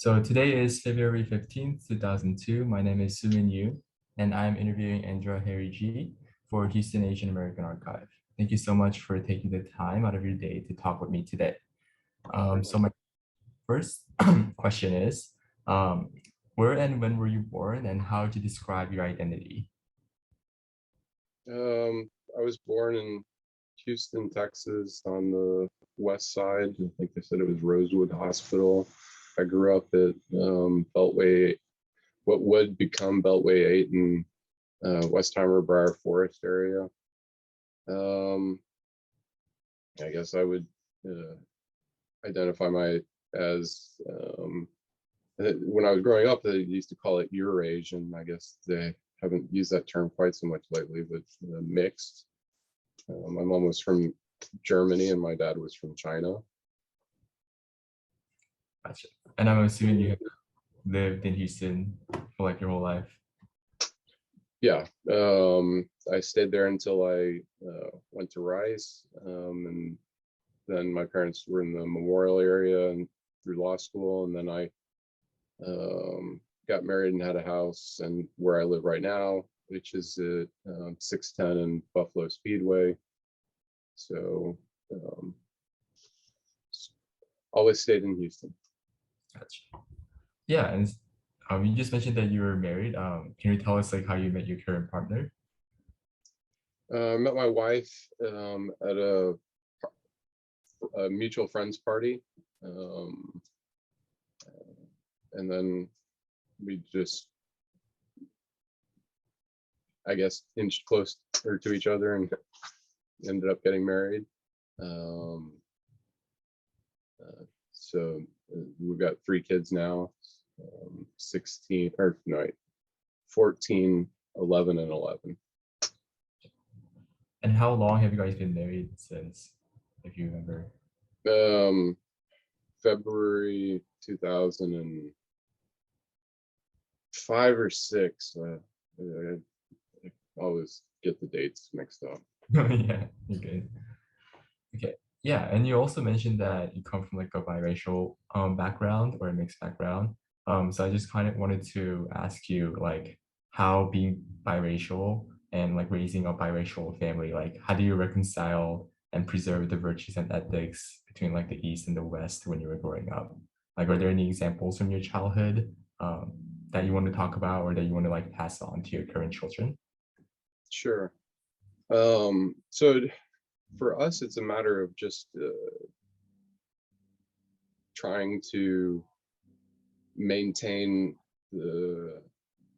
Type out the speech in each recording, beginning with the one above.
So today is February 15th, 2002. My name is Sumin Yu, and I'm interviewing Andra Harry G for Houston Asian American Archive. Thank you so much for taking the time out of your day to talk with me today. So my first question is, um, where and when were you born, and how would you describe your identity? I was born in Houston, Texas, on the west side. I think they said it was Rosewood Hospital. I grew up at Beltway, what would become Beltway 8 in Westheimer Briar Forest area. I guess I would identify my as when I was growing up, they used to call it Eurasian. I guess they haven't used that term quite so much lately, but mixed. My mom was from Germany and my dad was from China. Gotcha. And I'm assuming you have lived in Houston for like your whole life. Yeah, I stayed there until I went to Rice, and then my parents were in the Memorial area and through law school, and then I got married and had a house, and where I live right now, which is at 610 and Buffalo Speedway. So always stayed in Houston. Gotcha. Yeah, and you just mentioned that you were married. Can you tell us like how you met your current partner? I met my wife at a mutual friends party, and then we just, I guess, inched closer to each other and ended up getting married. So we've got 3 kids now, 16 or no, 14, 11, and 11. And how long have you guys been married since, if you remember? February 2005 or 6. I always get the dates mixed up. Yeah, you're good. Okay. Yeah, and you also mentioned that you come from like a biracial background or a mixed background. So I just kind of wanted to ask you like how being biracial and like raising a biracial family, like how do you reconcile and preserve the virtues and ethics between like the East and the West when you were growing up? Like, are there any examples from your childhood that you want to talk about or that you want to like pass on to your current children? Sure. So for us, it's a matter of just trying to maintain the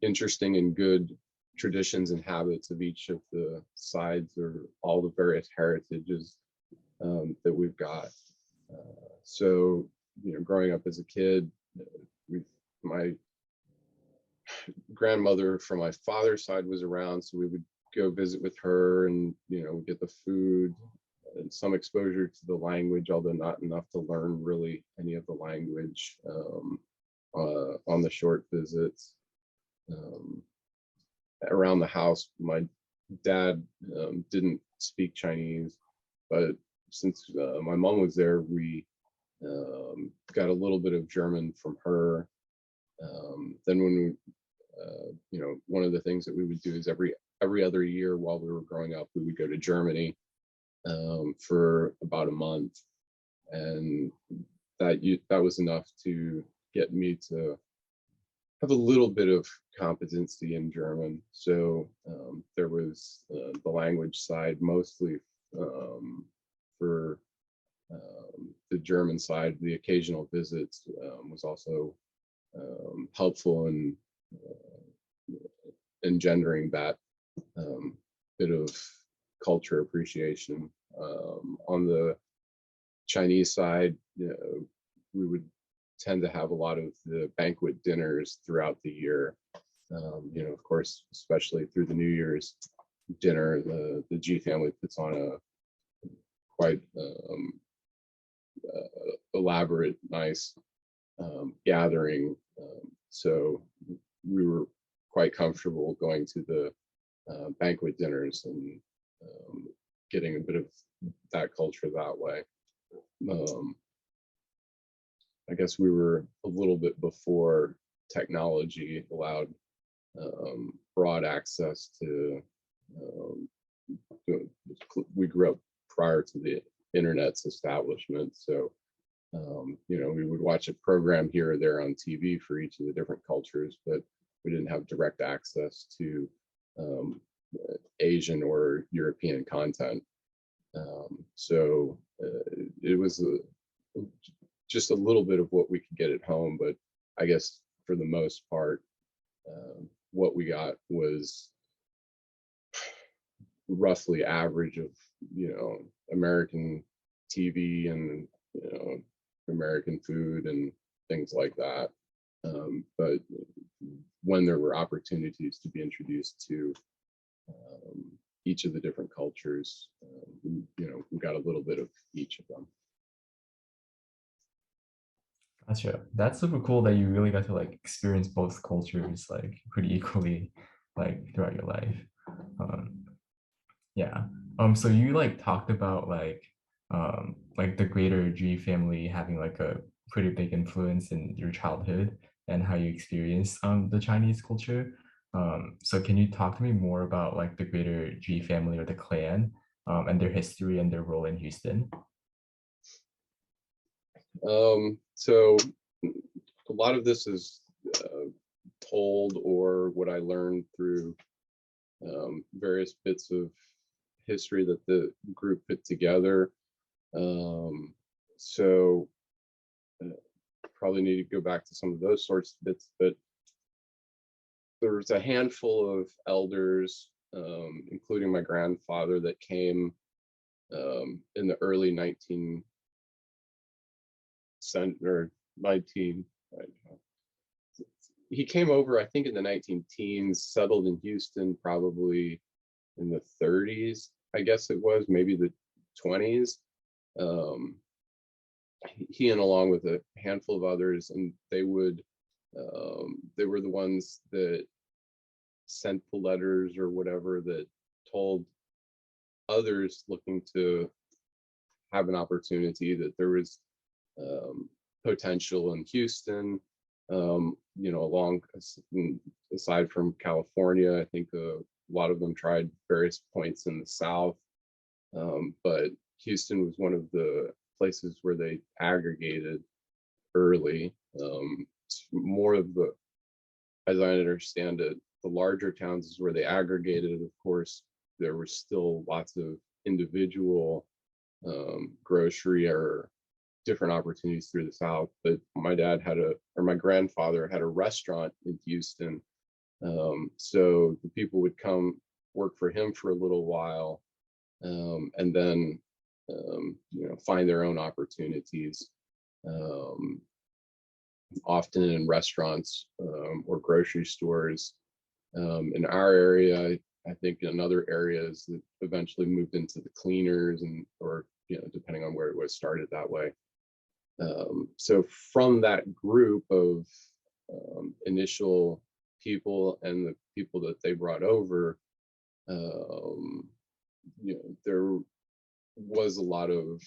interesting and good traditions and habits of each of the sides or all the various heritages that we've got. So, growing up as a kid, my grandmother from my father's side was around, so we would go visit with her and, get the food and some exposure to the language, although not enough to learn really any of the language on the short visits. Around the house, my dad didn't speak Chinese, but since my mom was there, we got a little bit of German from her. Then when we, one of the things that we would do is every other year while we were growing up, we would go to Germany for about a month, and that was enough to get me to have a little bit of competency in German. So there was the language side mostly for the German side. The occasional visits was also helpful in engendering that bit of culture appreciation. On the Chinese side, we would tend to have a lot of the banquet dinners throughout the year. Of course, especially through the New Year's dinner, the G family puts on a quite elaborate, nice gathering. So we were quite comfortable going to the banquet dinners and getting a bit of that culture that way. I guess we were a little bit before technology allowed broad access to. Um, we grew up prior to the internet's establishment, so we would watch a program here or there on TV for each of the different cultures, but we didn't have direct access to um, Asian or European content. It was just a little bit of what we could get at home, but I guess for the most part, what we got was roughly average of American TV and American food and things like that. But when there were opportunities to be introduced to each of the different cultures, we got a little bit of each of them. Gotcha. That's super cool that you really got to like experience both cultures like pretty equally like throughout your life. Um, yeah. So you like talked about like the greater G family having like a pretty big influence in your childhood and how you experienced the Chinese culture. So can you talk to me more about like the greater G family or the clan and their history and their role in Houston? So a lot of this is told or what I learned through various bits of history that the group put together. So probably need to go back to some of those sorts of bits, but there was a handful of elders, including my grandfather, that came in the early 19 or 19. He came over, I think, in the 19 teens, settled in Houston probably in the 30s, I guess it was, maybe the 20s. He and along with a handful of others, and they were the ones that sent the letters or whatever that told others looking to have an opportunity that there was potential in Houston, along aside from California. I think a lot of them tried various points in the South, but Houston was one of the places where they aggregated early. More of the, as I understand it, the larger towns is where they aggregated. Of course, there were still lots of individual grocery or different opportunities through the South. But my grandfather had a restaurant in Houston. So the people would come work for him for a little while, and then find their own opportunities, often in restaurants or grocery stores. In our area, I think in other areas that eventually moved into the cleaners or depending on where it was, started that way. So from that group of initial people and the people that they brought over, there was a lot of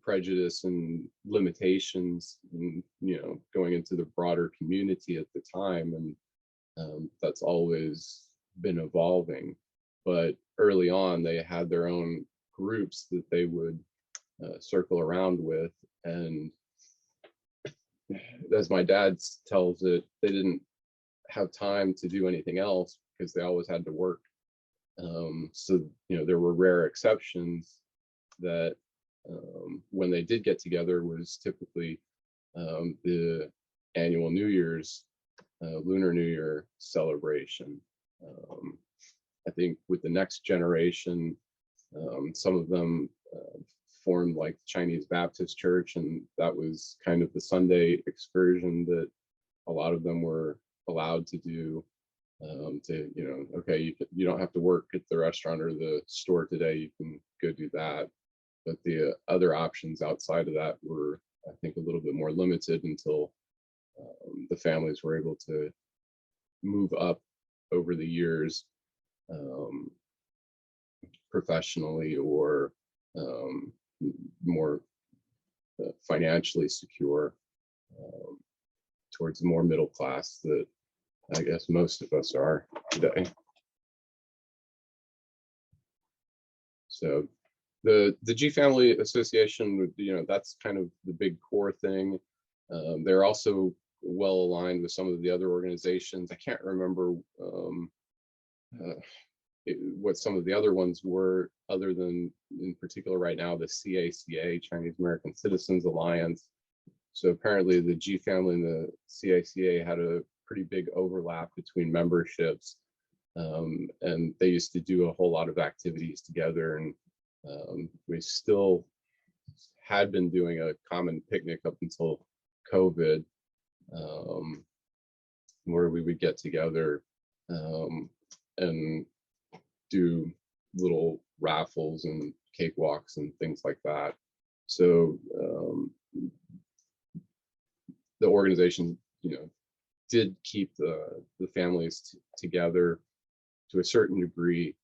prejudice and limitations and going into the broader community at the time, and that's always been evolving. But early on they had their own groups that they would circle around with, and as my dad tells it, they didn't have time to do anything else because they always had to work. So there were rare exceptions that when they did get together was typically the annual New Year's Lunar New Year celebration. I think with the next generation, some of them formed like Chinese Baptist Church, and that was kind of the Sunday excursion that a lot of them were allowed to do. Okay, you don't have to work at the restaurant or the store today, you can go do that. But the other options outside of that were, I think, a little bit more limited until the families were able to move up over the years, professionally or more financially secure. um, towards the more middle class that I guess most of us are today. So the G Family Association would, that's kind of the big core thing. They're also well aligned with some of the other organizations. I can't remember uh, what some of the other ones were, other than in particular right now the CACA, Chinese American Citizens Alliance. So apparently the G Family and the CACA had a pretty big overlap between memberships, and they used to do a whole lot of activities together. And we still had been doing a common picnic up until COVID, where we would get together and do little raffles and cakewalks and things like that. So the organization, did keep the families together to a certain degree.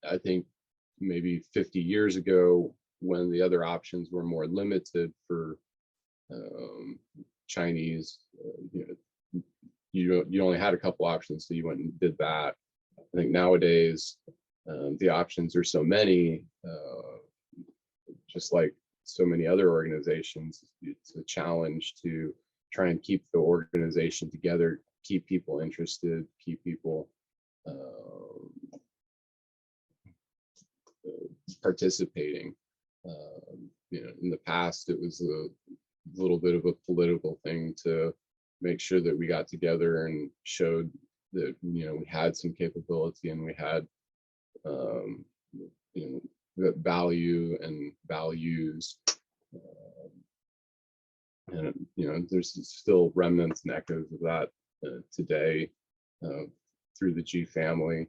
I think maybe 50 years ago, when the other options were more limited for Chinese, you only had a couple options, so you went and did that. I think nowadays the options are so many, just like so many other organizations. It's a challenge to try and keep the organization together, keep people interested, keep people participating. In the past, it was a little bit of a political thing to make sure that we got together and showed that we had some capability, and we had that value and values. And there's still remnants and echoes of that today through the G Family,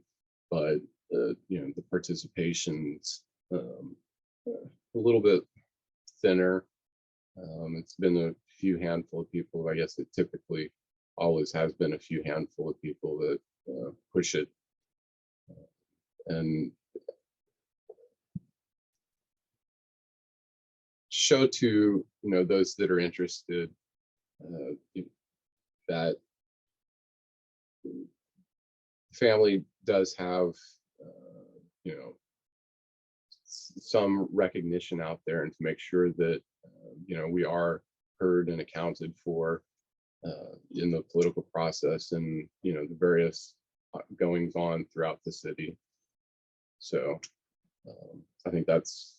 but the participation's a little bit thinner. It's been a few handful of people. I guess it typically always has been a few handful of people that push it. And show to those that are interested that family does have some recognition out there, and to make sure that we are heard and accounted for in the political process, and the various goings on throughout the city. So I think that's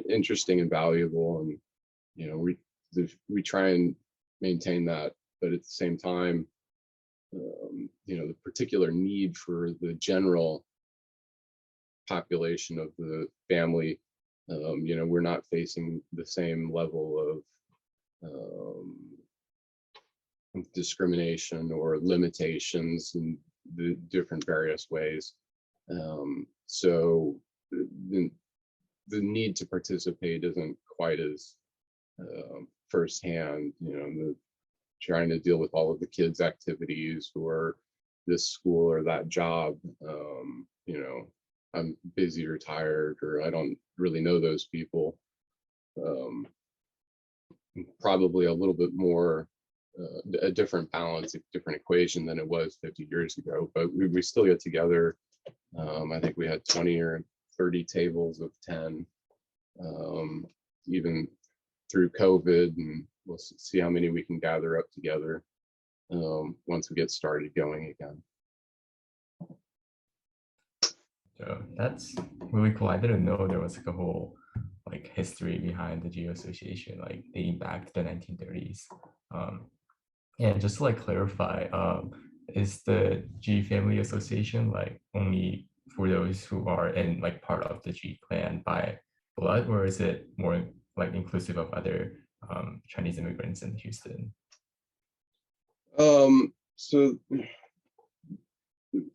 interesting and valuable, and we try and maintain that, but at the same time, the particular need for the general population of the family, we're not facing the same level of discrimination or limitations in the different various ways. So the need to participate isn't quite as firsthand, trying to deal with all of the kids' activities or this school or that job. I'm busy or tired, or I don't really know those people. Probably a little bit more a different balance, a different equation than it was 50 years ago, but we still get together. I think we had 20 or 30 tables of 10, even through COVID, and we'll see how many we can gather up together once we get started going again. So that's really cool. I didn't know there was like a whole history behind the G Association, dating back to the 1930s. And just to clarify, is the G Family Association only for those who are in part of the G clan by blood, or is it more inclusive of other Chinese immigrants in Houston? So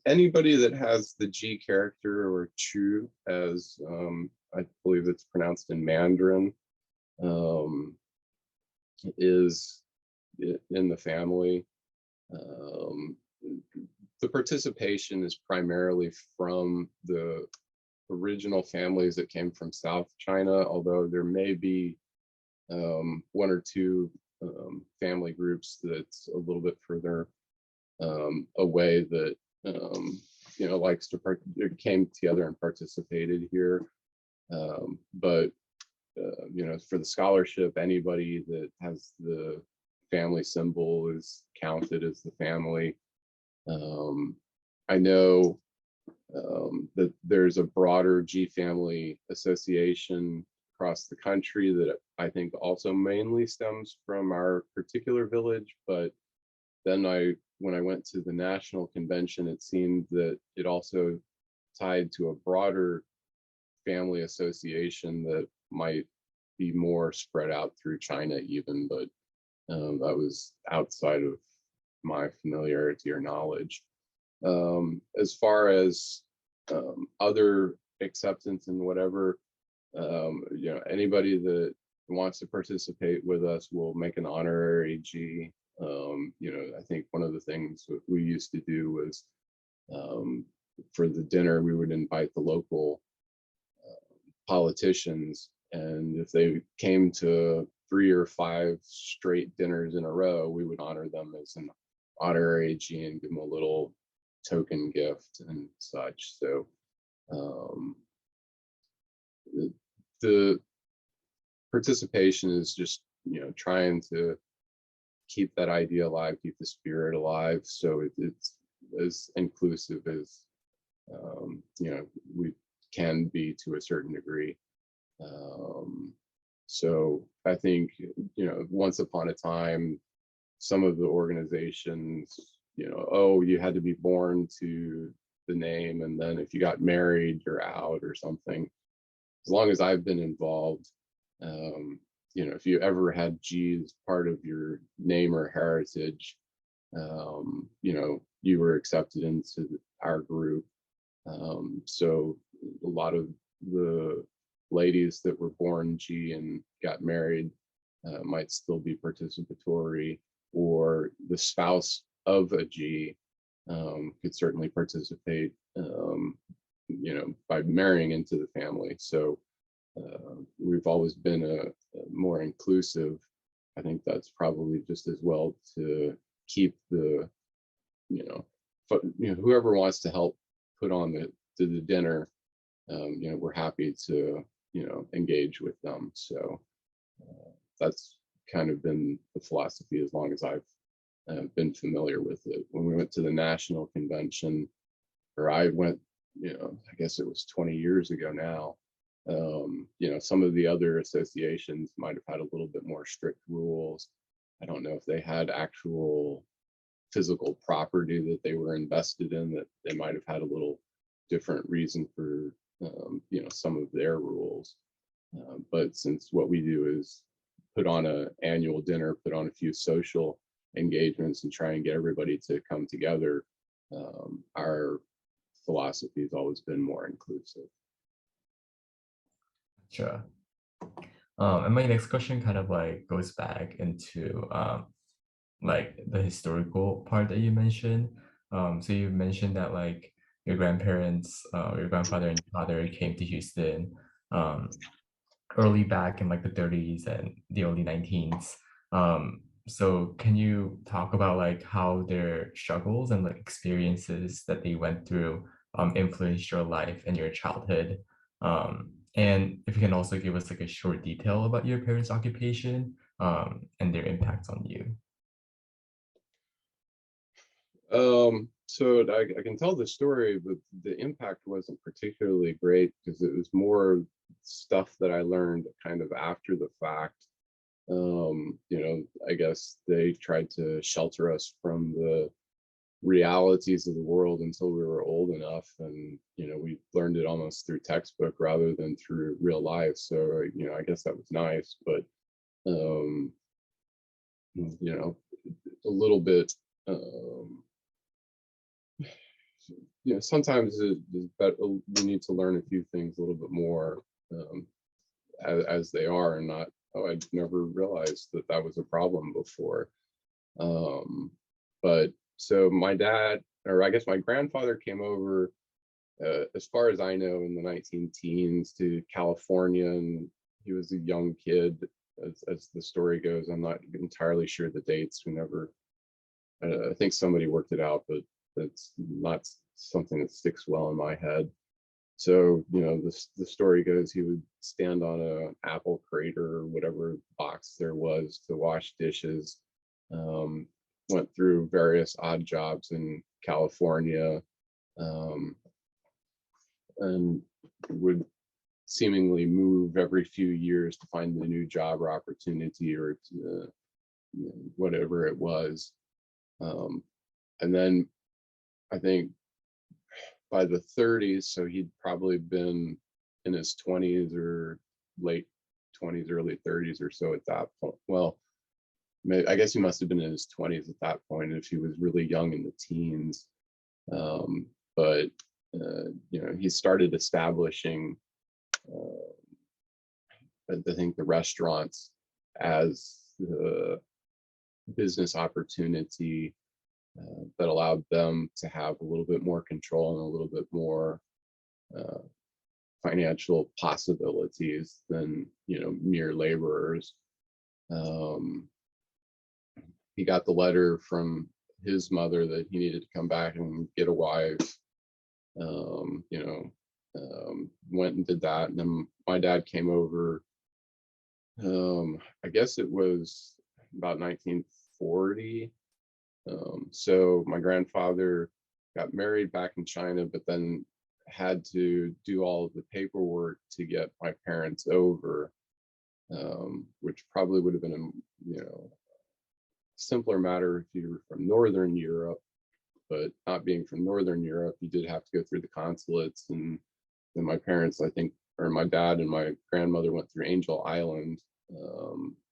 anybody that has the G character, or Chu, as I believe it's pronounced in Mandarin, is in the family. The participation is primarily from the original families that came from South China, although there may be one or two family groups that's a little bit further away that likes to came together and participated here. But for the scholarship, anybody that has the family symbol is counted as the family. I know that there's a broader G family association across the country that I think also mainly stems from our particular village. But then when I went to the national convention, it seemed that it also tied to a broader family association that might be more spread out through China even, but that was outside of my familiarity or knowledge. As far as other acceptance and whatever, anybody that wants to participate with us will make an honorary G. I think one of the things that we used to do was for the dinner, we would invite the local politicians, and if they came to 3 or 5 straight dinners in a row, we would honor them as an honorary G and give them a little token gift and such. So the participation is just trying to keep that idea alive, keep the spirit alive, so it's as inclusive as we can be to a certain degree. So I think once upon a time, some of the organizations, oh, you had to be born to the name, and then if you got married, you're out or something. As long as I've been involved, if you ever had G as part of your name or heritage, you were accepted into our group. So a lot of the ladies that were born G and got married might still be participatory, or the spouse of a G could certainly participate, by marrying into the family. So we've always been a more inclusive. I think that's probably just as well to keep the, whoever wants to help put on the dinner, we're happy to, engage with them. So that's kind of been the philosophy as long as I've been familiar with it. When we went to the national convention, or I went, I guess it was 20 years ago now. Some of the other associations might have had a little bit more strict rules. I don't know if they had actual physical property that they were invested in, that they might have had a little different reason for some of their rules. But since what we do is put on an annual dinner, put on a few social engagements, and try and get everybody to come together, our philosophy has always been more inclusive. Sure. And my next question kind of like goes back into like the historical part that you mentioned. So you mentioned that like your grandparents, your grandfather and father came to Houston early back in like the 30s and the early 19s. So can you talk about like how their struggles and like experiences that they went through influenced your life and your childhood? And if you can also give us like a short detail about your parents' occupation and their impact on you. So I can tell the story, but the impact wasn't particularly great because it was more stuff that I learned kind of after the fact. I guess they tried to shelter us from the realities of the world until we were old enough, and we learned it almost through textbook rather than through real life. So I guess that was nice, but a little bit. Sometimes it is better, we need to learn a few things a little bit more as they are, and not, oh, I'd never realized that was a problem before. But so my dad, or I guess my grandfather, came over, as far as I know, in the 19 teens to California, and he was a young kid. as the story goes. I'm not entirely sure the dates. We never, I think somebody worked it out, but that's not something that sticks well in my head. So, the story goes he would stand on a apple crate or whatever box there was to wash dishes. Um, Went through various odd jobs in California, um, and would seemingly move every few years to find a new job or opportunity or to, whatever it was. Um, and then I think by the 30s, so he'd probably been in his 20s or late 20s, early 30s or so at that point. Well, I guess he must have been in his 20s at that point if he was really young in the teens. But he started establishing, I think, the restaurants as the business opportunity that allowed them to have a little bit more control and a little bit more uh, financial possibilities than mere laborers. Um, he got the letter from his mother that he needed to come back and get a wife. Went and did that, and then my dad came over. I guess it was about 1940. So my grandfather got married back in China, but then had to do all of the paperwork to get my parents over, which probably would have been a simpler matter if you were from Northern Europe. But not being from Northern Europe, you did have to go through the consulates, and then my parents, I think, or my dad and my grandmother went through Angel Island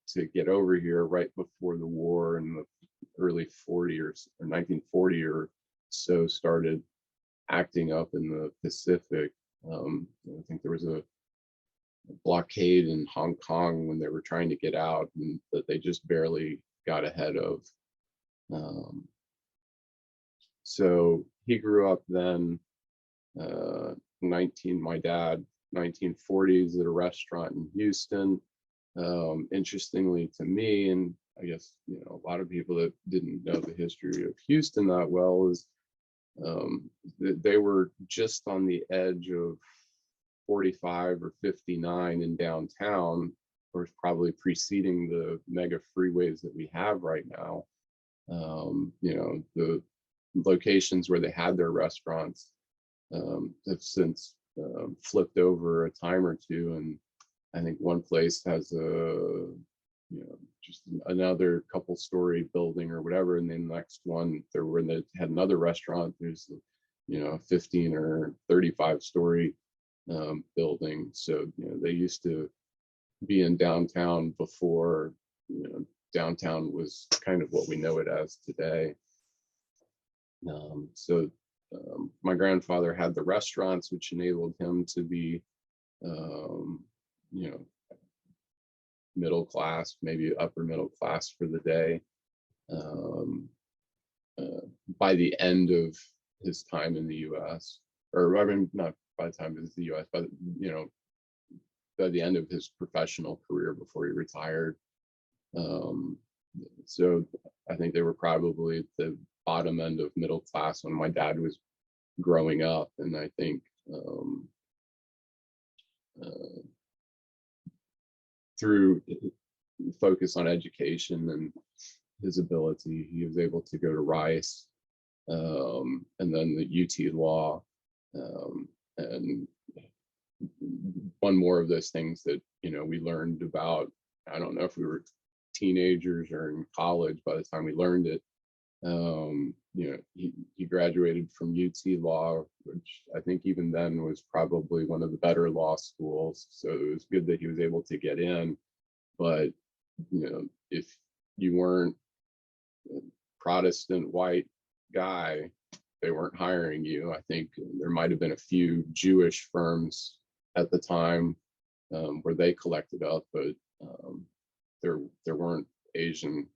to get over here right before the war in the early 40 or 1940 or so started acting up in the Pacific. I think there was a blockade in Hong Kong when they were trying to get out, and that they just barely got ahead of. So he grew up then, my dad, 1940s at a restaurant in Houston. Interestingly to me, and I guess a lot of people that didn't know the history of Houston that well, is they were just on the edge of 45 or 59 in downtown, or probably preceding the mega freeways that we have right now. The locations where they had their restaurants have since flipped over a time or two, and I think one place has just another couple story building or whatever, and then the next one they had another restaurant. There's 15 or 35 story building. So they used to be in downtown before downtown was kind of what we know it as today. My grandfather had the restaurants, which enabled him to be, middle class, maybe upper middle class for the day. By the end of his time in the U.S., or I mean, not by the time of the U.S., but by the end of his professional career before he retired. So I think they were probably at the bottom end of middle class when my dad was growing up, and I think through focus on education and his ability, he was able to go to Rice, and then the UT Law, and one more of those things that we learned about. I don't know if we were teenagers or in college by the time we learned it. He graduated from UT Law, which I think even then was probably one of the better law schools. So it was good that he was able to get in. But if you weren't a Protestant white guy, they weren't hiring you. I think there might have been a few Jewish firms at the time where they collected up, but there weren't Asian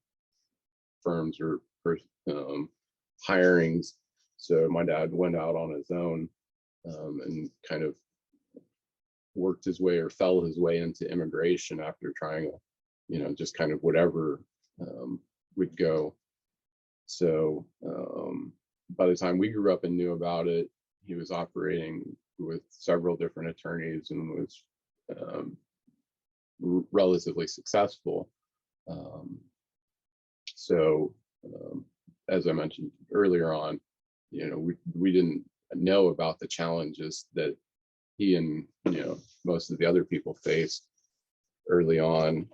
firms or hirings. So my dad went out on his own and kind of worked his way or fell his way into immigration after trying just kind of whatever would go. So by the time we grew up and knew about it, he was operating with several different attorneys and was um, relatively successful. Um, so as I mentioned earlier on, we didn't know about the challenges that he and most of the other people faced early on.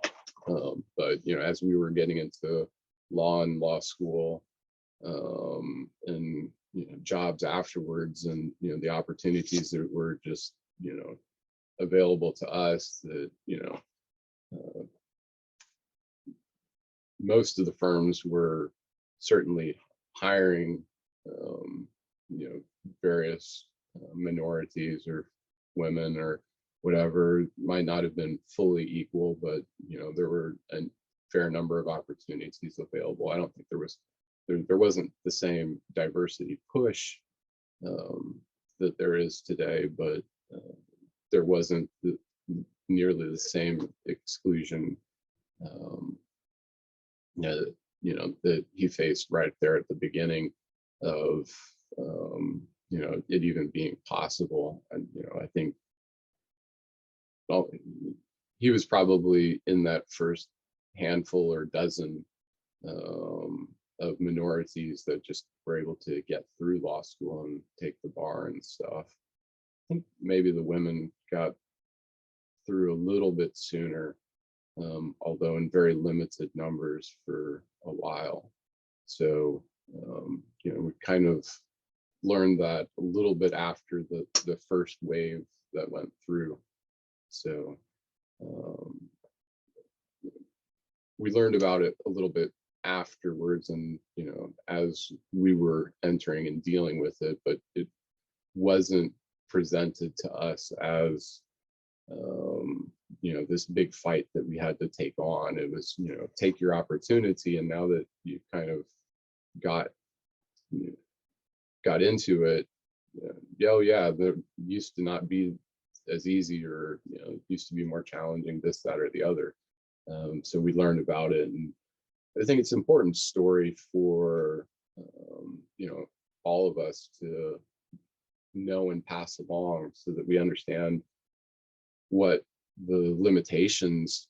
But as we were getting into law and law school, and jobs afterwards, and the opportunities that were just available to us, that uh, most of the firms were certainly hiring various minorities or women or whatever. Might not have been fully equal, but there were a fair number of opportunities available. I don't think there wasn't the same diversity push that there is today, but there wasn't nearly the same exclusion that he faced right there at the beginning of it even being possible. And I think, well, he was probably in that first handful or dozen of minorities that just were able to get through law school and take the bar and stuff. I think maybe the women got through a little bit sooner, although in very limited numbers for a while. So, we kind of learned that a little bit after the first wave that went through. So we learned about it a little bit afterwards, and as we were entering and dealing with it, but it wasn't presented to us as this big fight that we had to take on. It was take your opportunity, and now that you kind of got into it, there used to not be as easy, or used to be more challenging, this, that, or the other. So we learned about it, and I think it's an important story for all of us to know and pass along, so that we understand what the limitations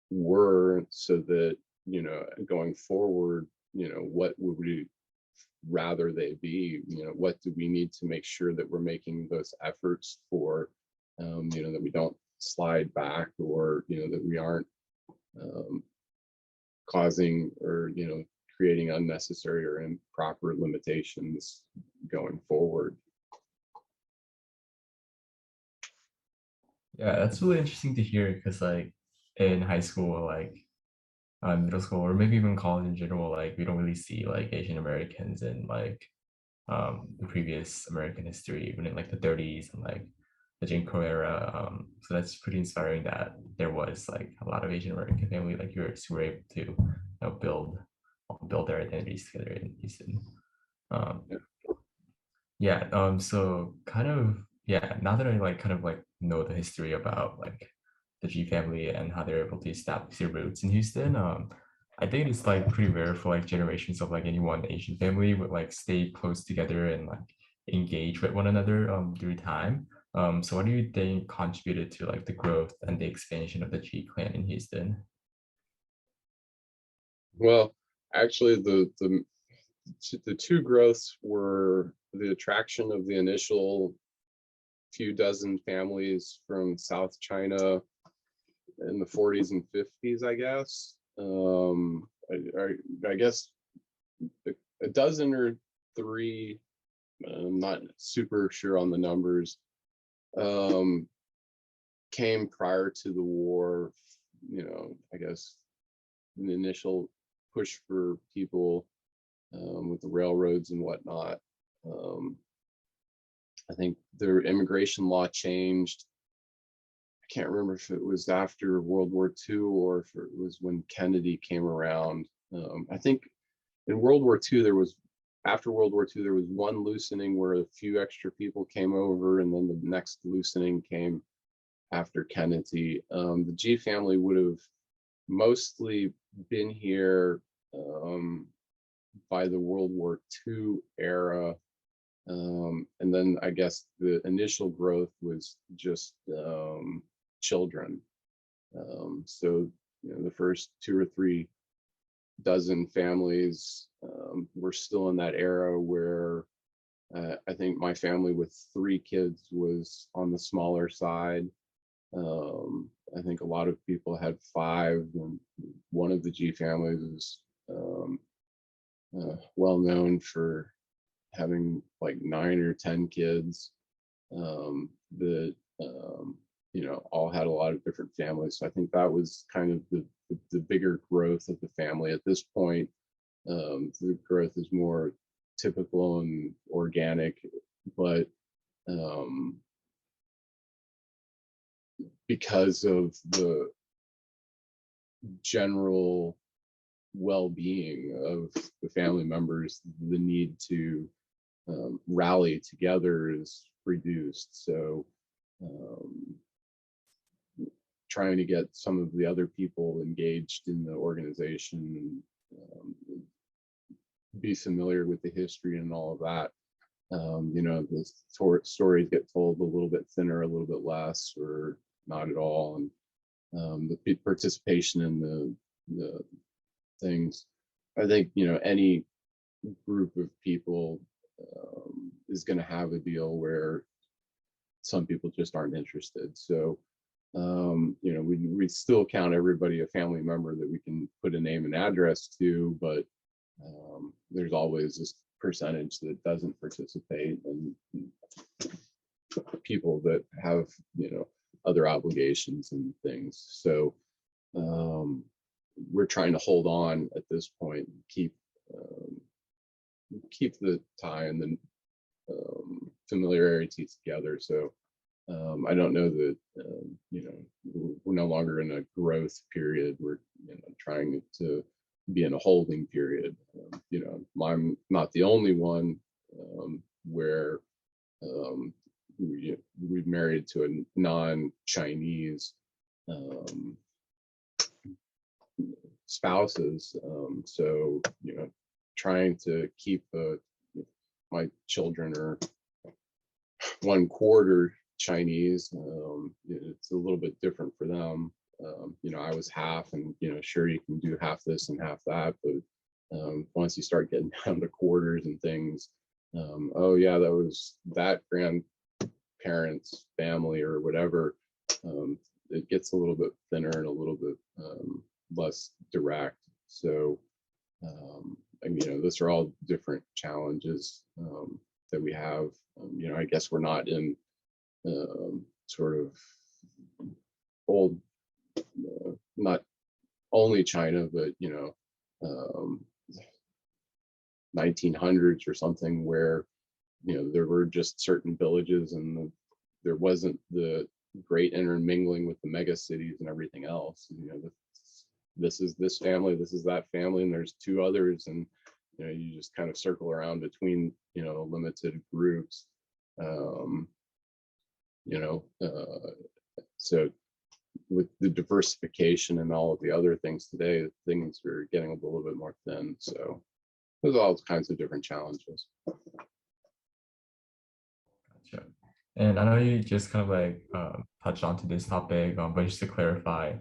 were, so that going forward, what would we rather they be, what do we need to make sure that we're making those efforts for, that we don't slide back, or that we aren't causing or creating unnecessary or improper limitations going forward. Yeah, that's really interesting to hear, because like in high school, like middle school, or maybe even college in general, like we don't really see like Asian Americans in like the previous American history, even in like the 30s and like the Jim Crow era. So that's pretty inspiring that there was like a lot of Asian American family like yours who were able to build their identities together in Houston. Um, yeah. So kind of, yeah. Now that I like kind of like know the history about like the G family and how they're able to establish their roots in Houston, I think it's like pretty rare for like generations of like any one Asian family would like stay close together and like engage with one another through time. So what do you think contributed to like the growth and the expansion of the G clan in Houston? Well, actually, the two growths were the attraction of the initial few dozen families from South China in the 40s and 50s, I guess. I guess a dozen or three, I'm not super sure on the numbers, came prior to the war. I guess an initial push for people with the railroads and whatnot. I think their immigration law changed. I can't remember if it was after World War II or if it was when Kennedy came around. I think in World War II, after World War II, there was one loosening where a few extra people came over, and then the next loosening came after Kennedy. The G family would have mostly been here um, by the World War II era. And then I guess the initial growth was just children. So, the first 2 or 3 dozen families were still in that era where I think my family with 3 kids was on the smaller side. I think a lot of people had 5, and one of the G families is well known for having like 9 or 10 kids that all had a lot of different families. So I think that was kind of the bigger growth of the family. At this point, the growth is more typical and organic, but um, because of the general well-being of the family members, the need to rally together is reduced. So um, trying to get some of the other people engaged in the organization and be familiar with the history and all of that. The stories get told a little bit thinner, a little bit less, or not at all. And the participation in the things, I think, any group of people is going to have a deal where some people just aren't interested. So, we still count everybody a family member that we can put a name and address to, but there's always this percentage that doesn't participate, and people that have, other obligations and things. So we're trying to hold on at this point, keep the tie and the familiarity together. So I don't know that we're no longer in a growth period. We're trying to be in a holding period. I'm not the only one where we've married to a non-Chinese spouses. So trying to keep my children are 1/4 Chinese. It's a little bit different for them. I was half, and sure, you can do half this and half that, but once you start getting down to quarters and things, oh yeah, that was that grandparents' family or whatever. It gets a little bit thinner and a little bit less direct. So, those are all different challenges that we have. I guess we're not in sort of old, not only China, but 1900s or something, where there were just certain villages, and there wasn't the great intermingling with the mega cities and everything else. This is this family, this is that family, and there's 2 others, and you just kind of circle around between limited groups. So with the diversification and all of the other things today, things are getting a little bit more thin. So there's all kinds of different challenges. Gotcha. And I know you just kind of like touched onto this topic, but just to clarify,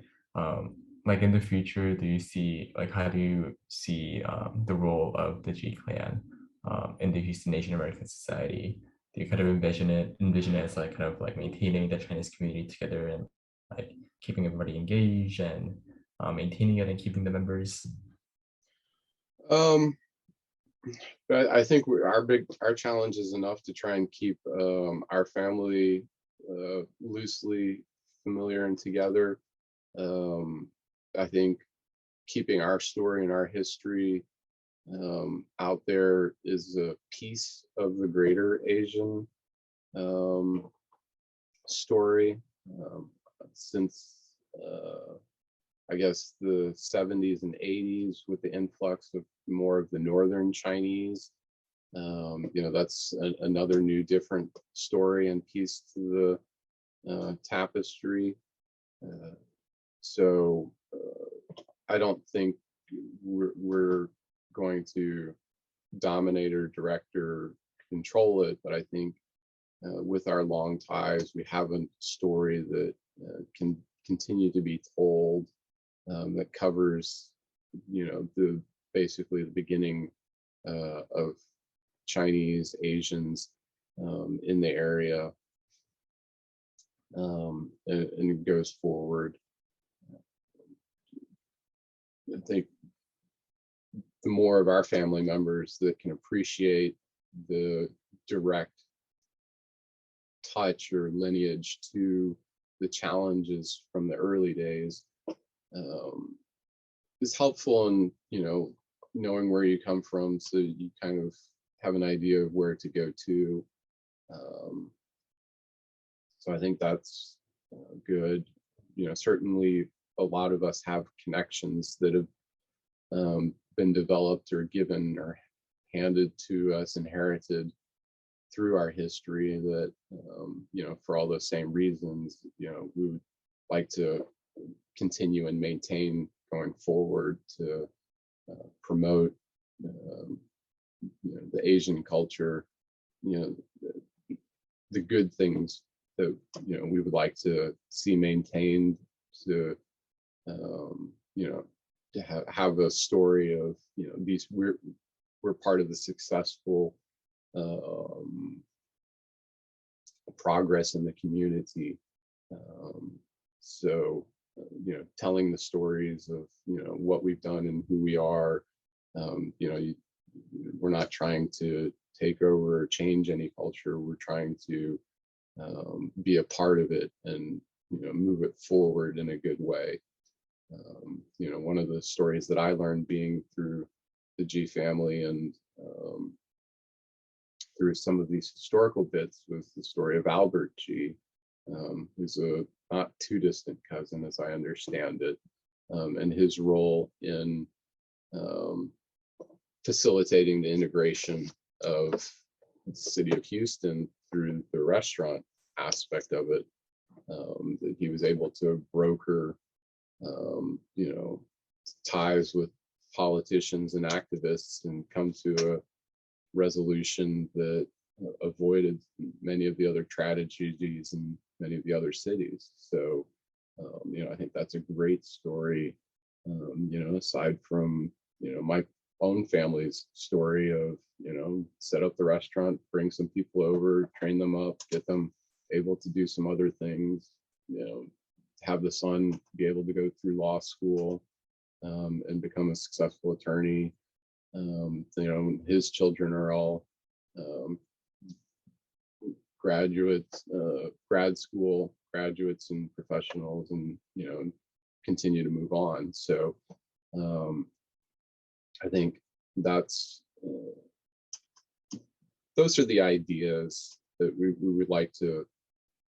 like in the future, do you see, like, how do you see the role of the G clan in the Houston Asian American society? Do you kind of envision it as like kind of like maintaining the Chinese community together and like keeping everybody engaged and maintaining it and keeping the members? But I think our challenge is enough to try and keep our family loosely familiar and together. I think keeping our story and our history out there is a piece of the greater Asian story. Since I guess the 70s and 80s, with the influx of more of the northern Chinese, that's another new different story and piece to the tapestry. So I don't think we're going to dominate or direct or control it, but I think with our long ties, we have a story that can continue to be told, that covers, the basically the beginning of Chinese, Asians in the area, and it goes forward. I think the more of our family members that can appreciate the direct touch or lineage to the challenges from the early days, is helpful in, knowing where you come from, so you kind of have an idea of where to go to. So I think that's good. Certainly a lot of us have connections that have been developed or given or handed to us, inherited through our history that, for all those same reasons, we would like to continue and maintain going forward to promote, the Asian culture, the good things that, we would like to see maintained, to, to have a story of, these, we're part of the successful progress in the community. So, telling the stories of, what we've done and who we are, we're not trying to take over or change any culture. We're trying to be a part of it and, move it forward in a good way. One of the stories that I learned being through the G family and through some of these historical bits was the story of Albert G, who's a not too distant cousin, as I understand it, and his role in facilitating the integration of the city of Houston through the restaurant aspect of it. That he was able to broker, ties with politicians and activists and come to a resolution that avoided many of the other tragedies in many of the other cities. So, I think that's a great story. Aside from, my own family's story of, set up the restaurant, bring some people over, train them up, get them able to do some other things, have the son be able to go through law school, and become a successful attorney. His children are all graduates, grad school graduates and professionals, and continue to move on. So I think that's those are the ideas that we would like to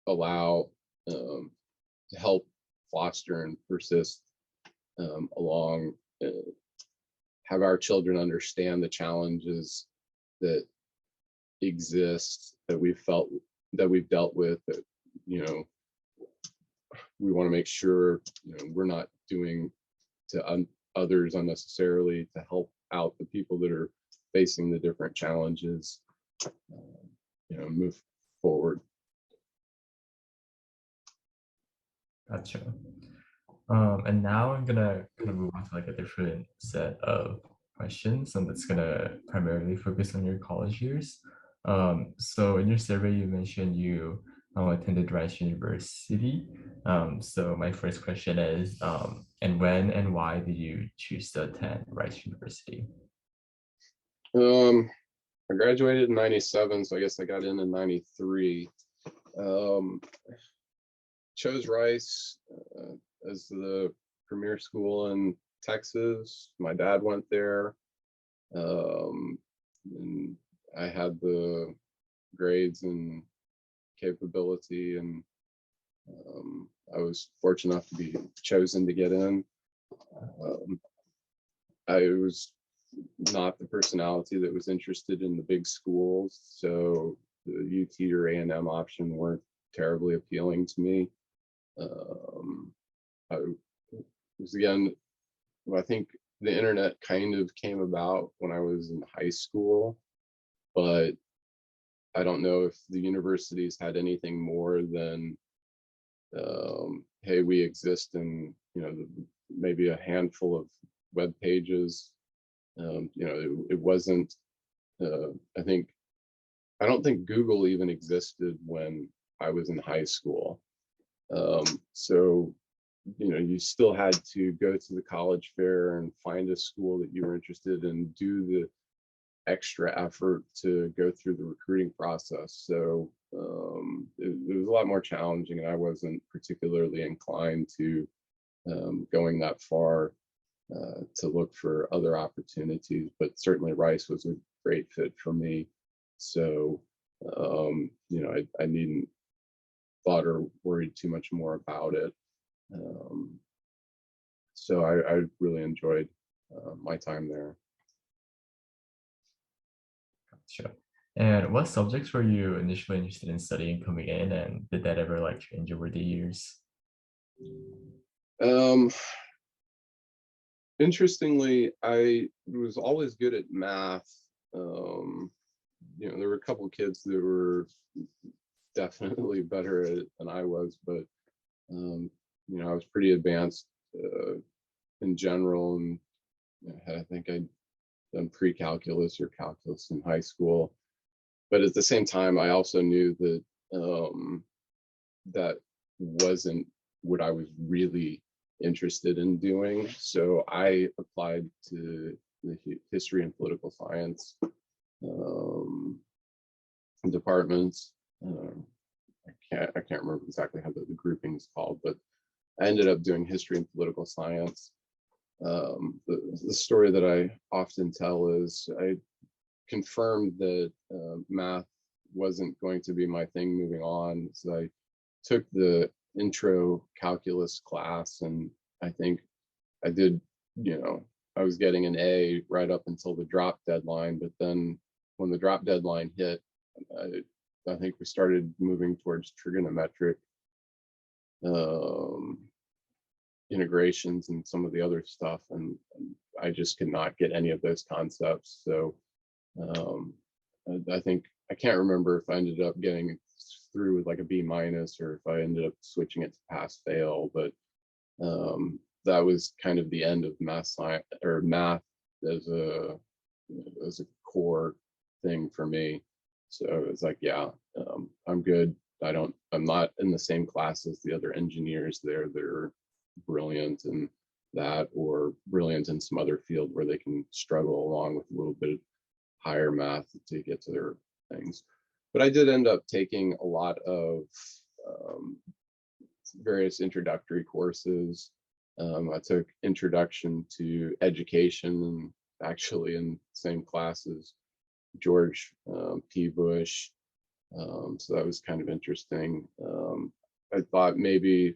allow, to help foster and persist along, have our children understand the challenges that exist, that we've dealt with, that we want to make sure we're not doing to others unnecessarily, to help out the people that are facing the different challenges, move forward. Gotcha. And now I'm gonna kind of move on to like a different set of questions, and that's gonna primarily focus on your college years. So in your survey, you mentioned you attended Rice University. So my first question is, and when and why did you choose to attend Rice University? I graduated in 97, so I guess I got in 93. Chose Rice as the premier school in Texas. My dad went there, and I had the grades and capability, and I was fortunate enough to be chosen to get in. I was not the personality that was interested in the big schools, so the UT or A&M option weren't terribly appealing to me. I was, again, well, I think the internet kind of came about when I was in high school, but I don't know if the universities had anything more than, hey, we exist in, maybe a handful of web pages. It wasn't, uh, I think, I don't think Google even existed when I was in high school. So, you still had to go to the college fair and find a school that you were interested in, do the extra effort to go through the recruiting process. So it was a lot more challenging, and I wasn't particularly inclined to going that far to look for other opportunities. But certainly Rice was a great fit for me. So I needn't thought or worried too much more about it. Um, so I really enjoyed my time there. Sure. And what subjects were you initially interested in studying coming in, and did that ever like change over the years? Um, Interestingly, I was always good at math. Um, there were a couple of kids that were definitely better at it than I was, but um, I was pretty advanced in general, and I think I'd done pre-calculus or calculus in high school. But at the same time, I also knew that that wasn't what I was really interested in doing. So I applied to the history and political science um, departments. Uh, I can't remember exactly how the grouping is called, but I ended up doing history and political science. The story that I often tell is I confirmed that math wasn't going to be my thing moving on. So I took the intro calculus class, and I think I did, I was getting an A right up until the drop deadline. But then when the drop deadline hit, I think we started moving towards trigonometric um, integrations and some of the other stuff. And I just could not get any of those concepts. So um, I think I can't remember if I ended up getting through with like a B minus or if I ended up switching it to pass fail, but that was kind of the end of math science or math as a core thing for me. So it's like, yeah, I'm good. I'm not in the same class as the other engineers there. They're brilliant in that or brilliant in some other field where they can struggle along with a little bit higher math to get to their things. But I did end up taking a lot of um, various introductory courses. I took introduction to education, and actually in the same classes, George P. Bush. So that was kind of interesting. I thought maybe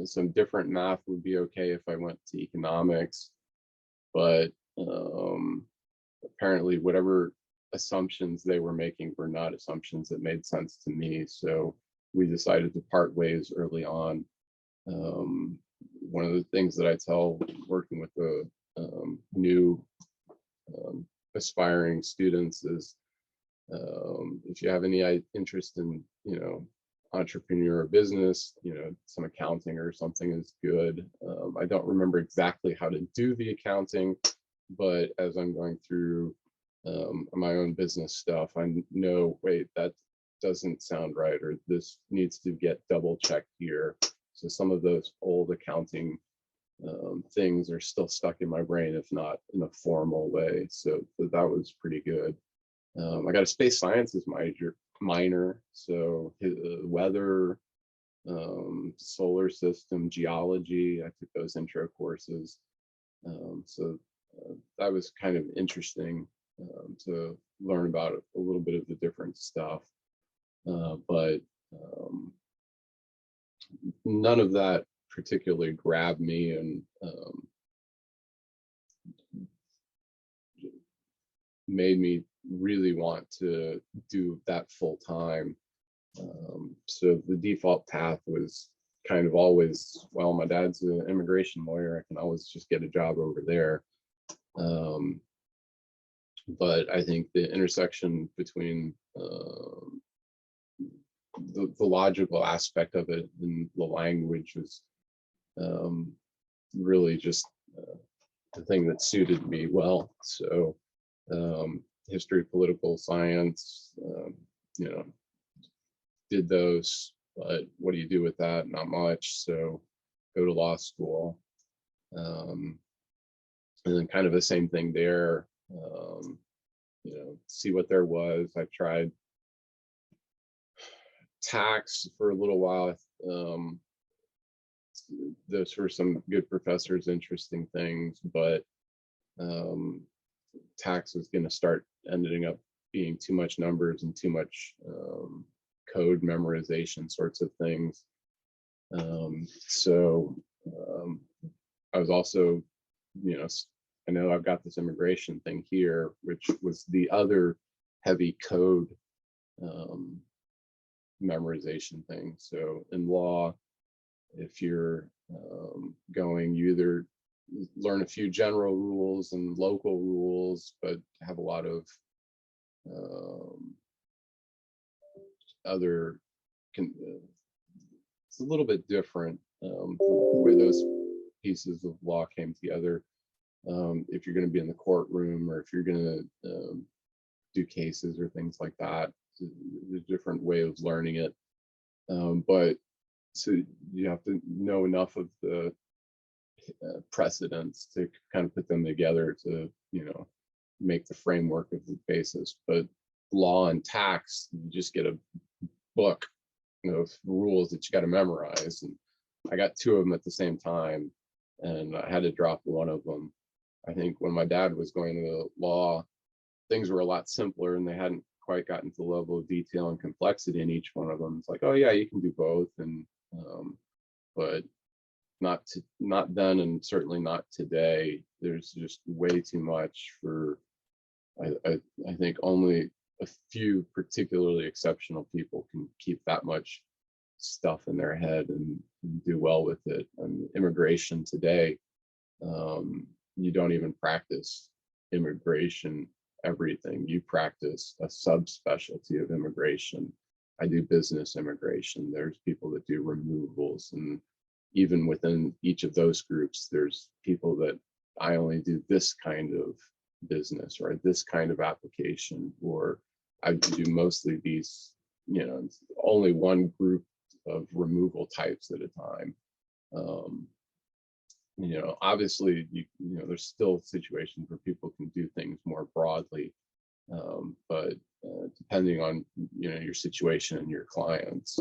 some different math would be okay if I went to economics, but apparently whatever assumptions they were making were not assumptions that made sense to me. So we decided to part ways early on. One of the things that I tell working with the new aspiring students is if you have any interest in, entrepreneur business, some accounting or something is good. I don't remember exactly how to do the accounting, but as I'm going through my own business stuff, I know, wait, that doesn't sound right, or this needs to get double checked here. So some of those old accounting things are still stuck in my brain, if not in a formal way. So that was pretty good. I got a space sciences minor, so weather, solar system, geology. I took those intro courses. So that was kind of interesting to learn about a little bit of the different stuff. But none of that particularly grabbed me and made me really want to do that full time. So the default path was kind of always, well, my dad's an immigration lawyer, I can always just get a job over there. But I think the intersection between the logical aspect of it and the language was really just the thing that suited me well. So history, political science, you know, did those, but what do you do with that? Not much. So go to law school. And then kind of the same thing there. You know, see what there was. I tried tax for a little while. Those were some good professors, interesting things, but tax was going to start ending up being too much numbers and too much code memorization sorts of things. So I was also, you know, I know I've got this immigration thing here, which was the other heavy code memorization thing. So in law, if you're going, you either learn a few general rules and local rules, but have a lot of other, it's a little bit different the way those pieces of law came together. If you're going to be in the courtroom or if you're going to do cases or things like that, there's a different way of learning it. But so you have to know enough of the precedents to kind of put them together to, you know, make the framework of the basis. But law and tax, you just get a book of rules that you got to memorize. And I got two of them at the same time, and I had to drop one of them. I think when my dad was going to law, things were a lot simpler and they hadn't quite gotten to the level of detail and complexity in each one of them. It's like, oh yeah, you can do both. And but not then, and certainly not today. There's just way too much for, I think only a few particularly exceptional people can keep that much stuff in their head and do well with it. And immigration today, you don't even practice immigration everything. You practice a subspecialty of immigration. I do business immigration. There's people that do removals, and even within each of those groups, there's people that I only do this kind of business or this kind of application, or I do mostly these, you know, only one group of removal types at a time. You know, obviously, you know, there's still situations where people can do things more broadly, but depending on, you know, your situation and your clients,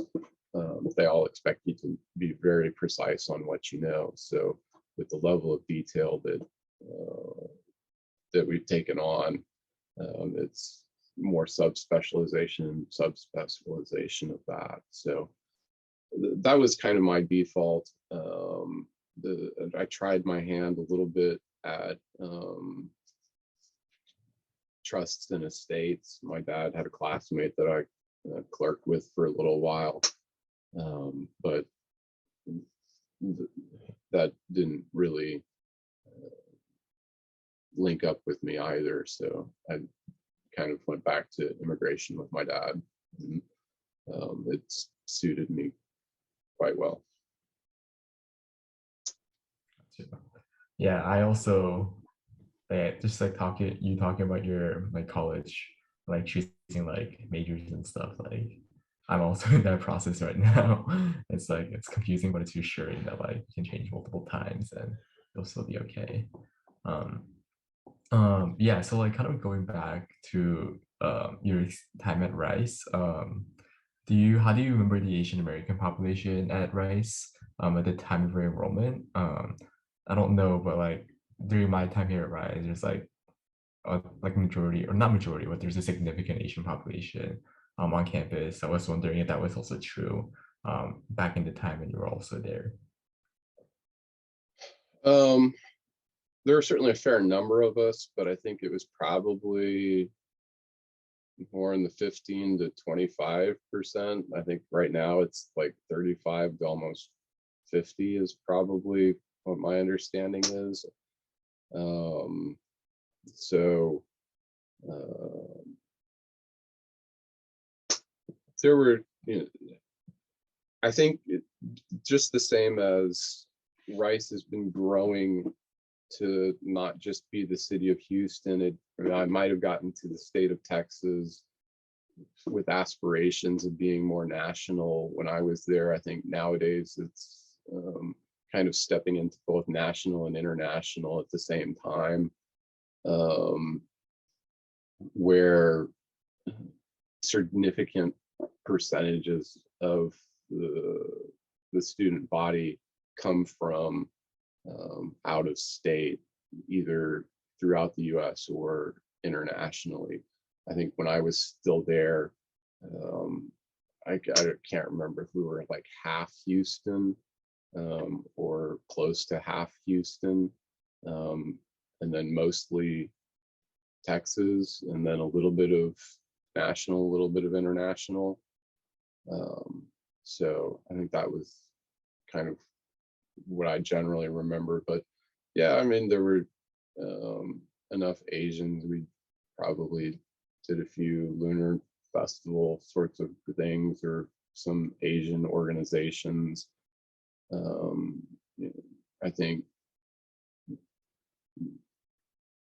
they all expect you to be very precise on what you know. So with the level of detail that that we've taken on, it's more subspecialization of that. So that was kind of my default. I tried my hand a little bit at trusts and estates. My dad had a classmate that I clerked with for a little while, but that didn't really link up with me either. So I kind of went back to immigration with my dad. And, it's suited me quite well. Yeah, I also just like talking about your like college, like choosing like majors and stuff. Like I'm also in that process right now. It's like it's confusing, but it's reassuring that like you can change multiple times and you'll still be okay. Um, yeah, so like kind of going back to your time at Rice, how do you remember the Asian American population at Rice at the time of your enrollment? I don't know, but like during my time here at Rice, there's like majority, or not majority, but there's a significant Asian population on campus. I was wondering if that was also true back in the time when you were also there. There are certainly a fair number of us, but I think it was probably more in the 15 to 25%. I think right now it's like 35 to almost 50 is probably what my understanding is. Um, so there were, I think just the same as Rice has been growing to not just be the city of Houston. I might have gotten to the state of Texas with aspirations of being more national when I was there. I think nowadays it's kind of stepping into both national and international at the same time, where significant percentages of the student body come from out of state, either throughout the US or internationally. I think when I was still there, I can't remember if we were like half Houston or close to half Houston, and then mostly Texas, and then a little bit of national, a little bit of international. So I think that was kind of what I generally remember. But yeah, I mean, there were enough Asians. We probably did a few lunar festival sorts of things, or some Asian organizations. I think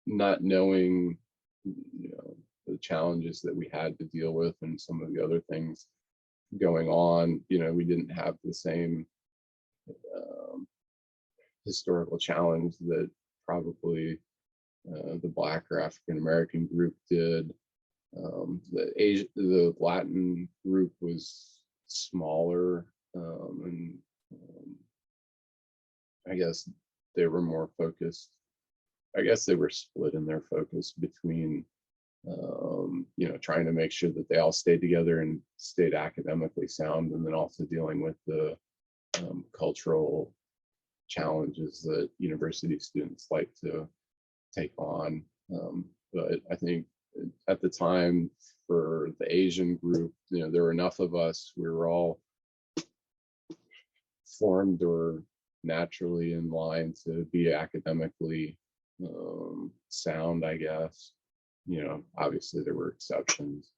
not knowing, the challenges that we had to deal with and some of the other things going on, we didn't have the same historical challenge that probably the Black or African American group did. The Latin group was smaller, and I guess they were more focused. I guess they were split in their focus between, trying to make sure that they all stayed together and stayed academically sound, and then also dealing with the cultural challenges that university students like to take on. But I think at the time, for the Asian group, there were enough of us. We were all formed or naturally in line to be academically sound, I guess. Obviously there were exceptions.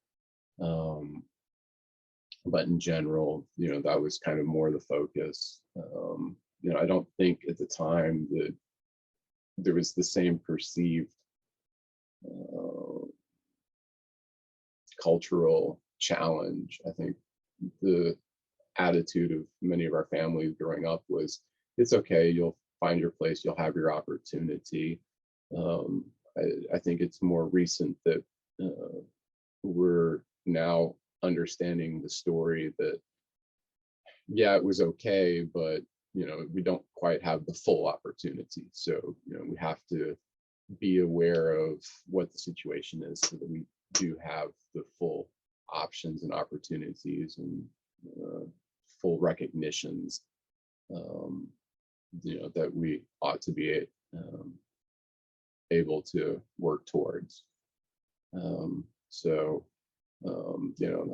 But in general, that was kind of more the focus. I don't think at the time that there was the same perceived cultural challenge. I think the attitude of many of our families growing up was, it's okay, you'll find your place, you'll have your opportunity. I think it's more recent that we're now understanding the story that, yeah, it was okay, but we don't quite have the full opportunity. So we have to be aware of what the situation is so that we do have the full options and opportunities and full recognitions, that we ought to be able to work towards.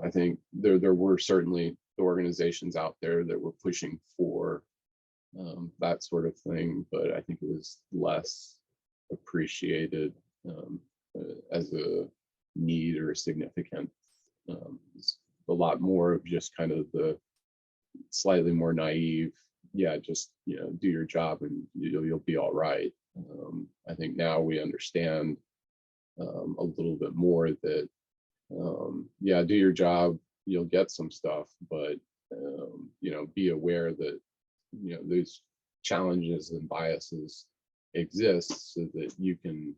I think there were certainly organizations out there that were pushing for that sort of thing, but I think it was less appreciated as a need or a significant. It's a lot more of just kind of the slightly more naive, yeah, just do your job and you'll be all right. I think now we understand a little bit more that yeah, do your job, you'll get some stuff, but be aware that those challenges and biases exist so that you can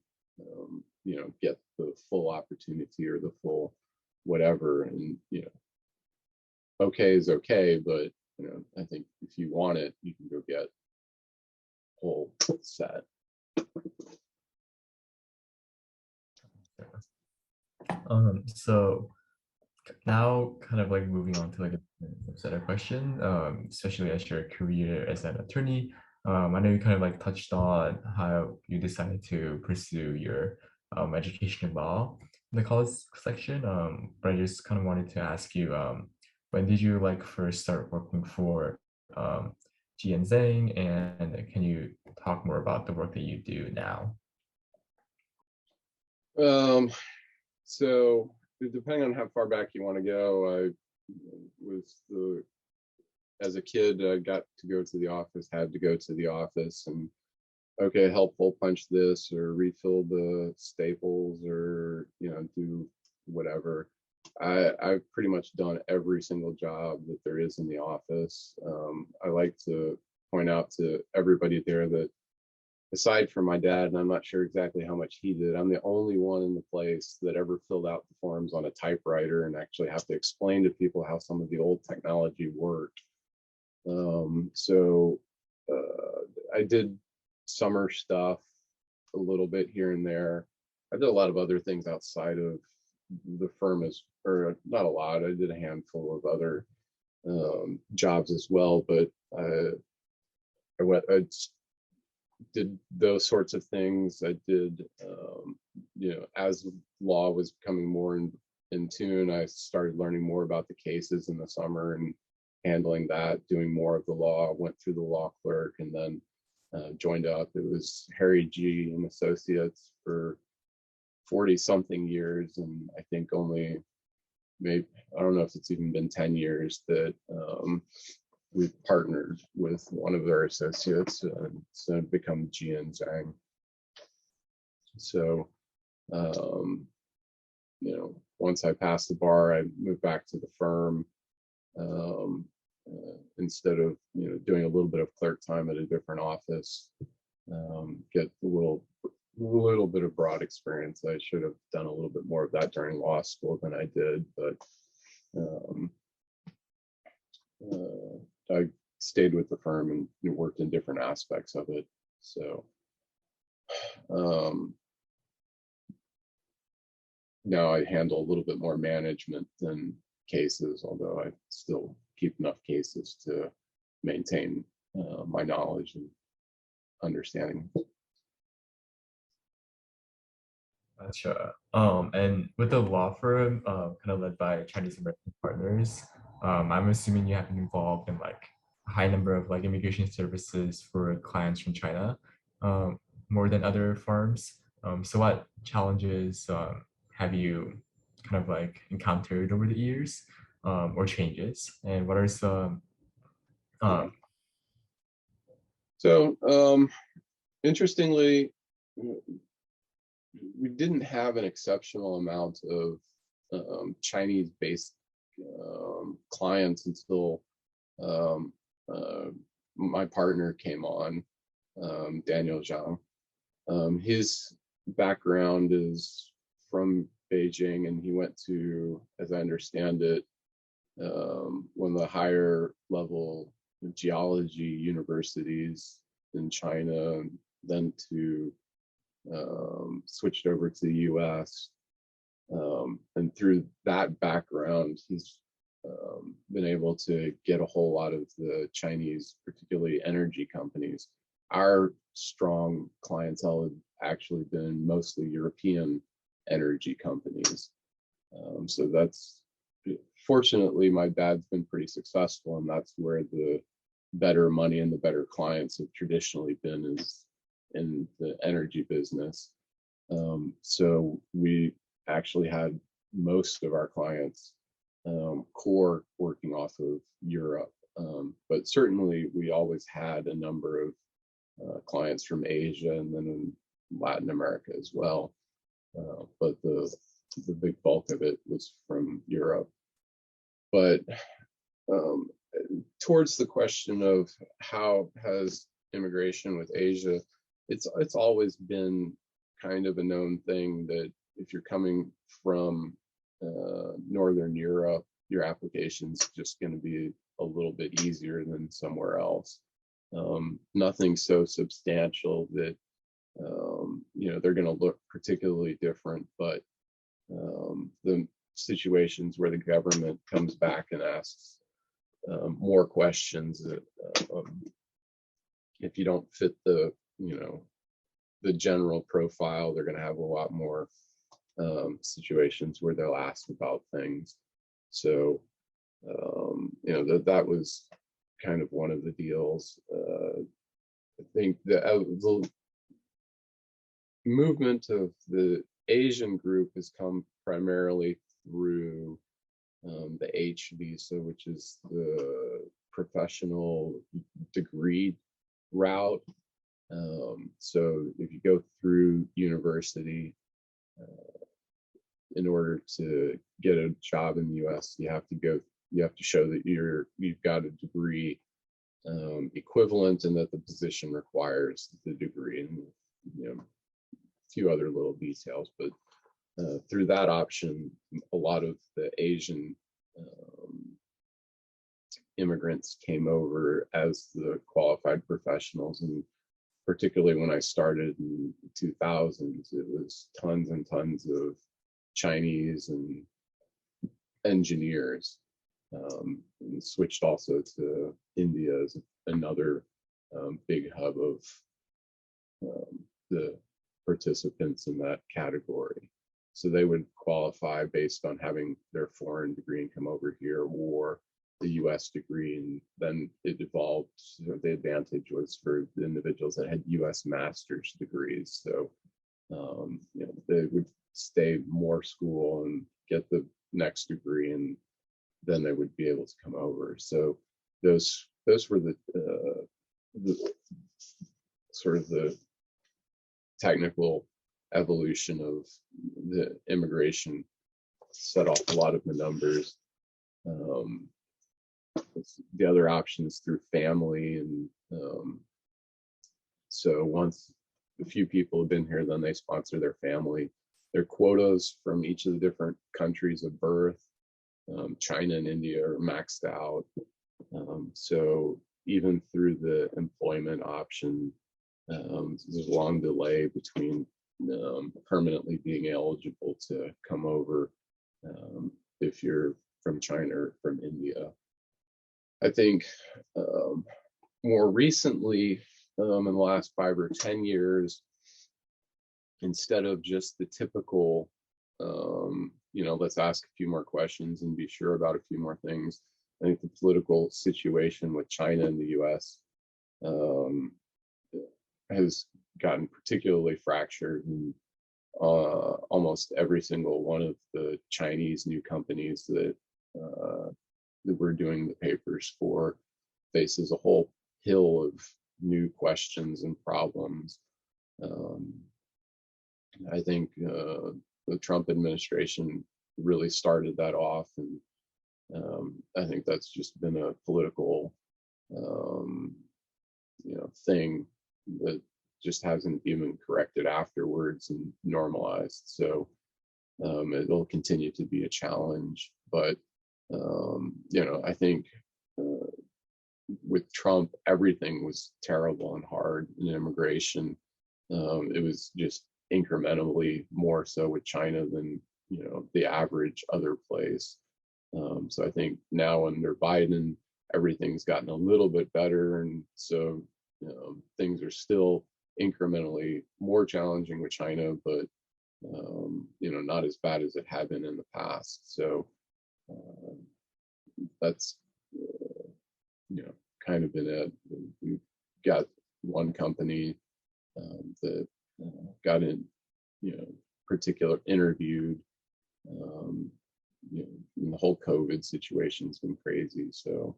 get the full opportunity or the full whatever. And okay is okay, but I think if you want it, you can go get a whole set. So now kind of like moving on to like a set of question, especially as your career as an attorney. I know you kind of like touched on how you decided to pursue your education in law in the college section, but I just kind of wanted to ask you, when did you like first start working for Zhang, and can you talk more about the work that you do now? Um, so depending on how far back you want to go, I was the as a kid, I got to go to the office, had to go to the office and okay, help hole punch this or refill the staples or do whatever. I've pretty much done every single job that there is in the office. I like to point out to everybody there that aside from my dad, and I'm not sure exactly how much he did, I'm the only one in the place that ever filled out the forms on a typewriter and actually have to explain to people how some of the old technology worked. So I did summer stuff a little bit here and there. I did a lot of other things outside of the firm or not a lot. I did a handful of other jobs as well, but I did those sorts of things. I did, as law was becoming more in tune, I started learning more about the cases in the summer and handling that, doing more of the law, went through the law clerk and then joined up. It was Harry G. and Associates for 40 something years. And I think only maybe, I don't know if it's even been 10 years that we've partnered with one of their associates and so become Zhang. So, once I passed the bar, I moved back to the firm instead of, doing a little bit of clerk time at a different office, get a little bit of broad experience. I should have done a little bit more of that during law school than I did, but I stayed with the firm and worked in different aspects of it. So now I handle a little bit more management than cases, although I still keep enough cases to maintain my knowledge and understanding. Gotcha. And with the law firm, kind of led by Chinese American partners, I'm assuming you have been involved in like a high number of like immigration services for clients from China, more than other firms. So what challenges have you kind of like encountered over the years, or changes? And what are some um, So interestingly, we didn't have an exceptional amount of Chinese-based clients until um, my partner came on, Daniel Zhang. His background is from Beijing, and he went to, as I understand it, one of the higher level geology universities in China, and then to switched over to the US. And through that background, he's been able to get a whole lot of the Chinese, particularly energy companies. Our strong clientele had actually been mostly European energy companies. So that's fortunately my dad's been pretty successful, and that's where the better money and the better clients have traditionally been, is in the energy business. So we actually had most of our clients core working off of Europe. But certainly we always had a number of clients from Asia and then in Latin America as well. But the big bulk of it was from Europe. But towards the question of how has immigration with Asia, it's always been kind of a known thing that if you're coming from Northern Europe, your application's just going to be a little bit easier than somewhere else. Nothing so substantial that they're going to look particularly different, but the situations where the government comes back and asks more questions, if you don't fit the general profile, they're going to have a lot more situations where they'll ask about things. So that was kind of one of the deals. I think the movement of the Asian group has come primarily through the H visa, which is the professional degree route. So if you go through university, in order to get a job in the U.S., you have to show that you've got a degree equivalent, and that the position requires the degree, and a few other little details. But through that option, a lot of the Asian immigrants came over as the qualified professionals, and particularly when I started in the 2000s, it was tons and tons of Chinese and engineers, and switched also to India as another big hub of the participants in that category. So they would qualify based on having their foreign degree and come over here, or the US degree, and then it evolved. So the advantage was for the individuals that had US master's degrees. So they would stay more school and get the next degree, and then they would be able to come over. So those were the sort of the technical evolution of the immigration. Set off a lot of the numbers. The other options through family, and so once a few people have been here, then they sponsor their family. Their quotas from each of the different countries of birth, China and India, are maxed out. So even through the employment option, there's a long delay between permanently being eligible to come over if you're from China or from India. I think more recently, in the last 5 or 10 years, instead of just the typical, let's ask a few more questions and be sure about a few more things, I think the political situation with China and the US has gotten particularly fractured, and almost every single one of the Chinese new companies that we're doing the papers for faces a whole hill of new questions and problems. I think the Trump administration really started that off, and I think that's just been a political thing that just hasn't even corrected afterwards and normalized. So it'll continue to be a challenge. But I think with Trump, everything was terrible and hard in immigration. It was just incrementally more so with China than the average other place. So I think now under Biden, everything's gotten a little bit better, and so things are still incrementally more challenging with China, but not as bad as it had been in the past. So that's kind of been it. We've got one company that got in, particular interviewed. The whole COVID situation's been crazy. So,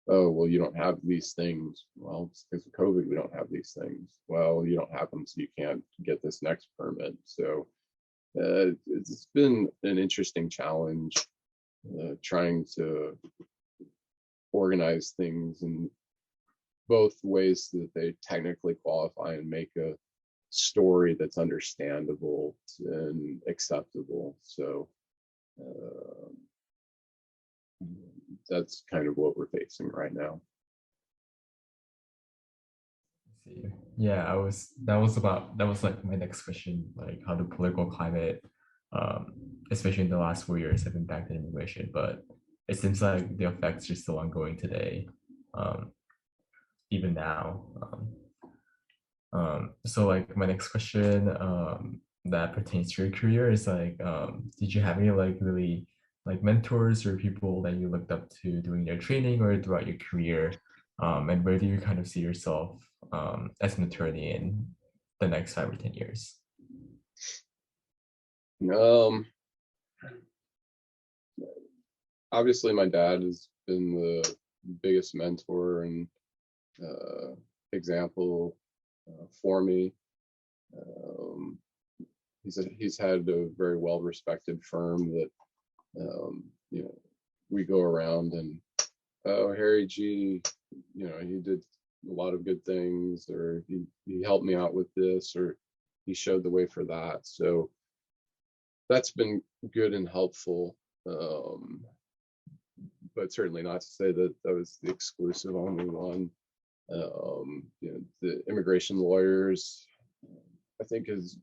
oh, well, you don't have these things. Well, it's because of COVID, we don't have these things. Well, you don't have them, so you can't get this next permit. So it's been an interesting challenge trying to organize things in both ways that they technically qualify and make a story that's understandable and acceptable. So that's kind of what we're facing right now. See. Yeah, that was like my next question, like how the political climate, especially in the last 4 years, have impacted immigration. But it seems like the effects are still ongoing today, even now. So like my next question that pertains to your career is like, did you have any like really like mentors or people that you looked up to during your training or throughout your career And where do you kind of see yourself as an attorney in the next 5 or 10 years? Um, Obviously, my dad has been the biggest mentor and uh, example for me. Um, he's had a very well respected firm that you know, we go around and, oh, Harry G, you know, he did a lot of good things, or he helped me out with this, or he showed the way for that. So that's been good and helpful. But certainly not to say that that was the exclusive only one. You know, the immigration lawyers, I think, is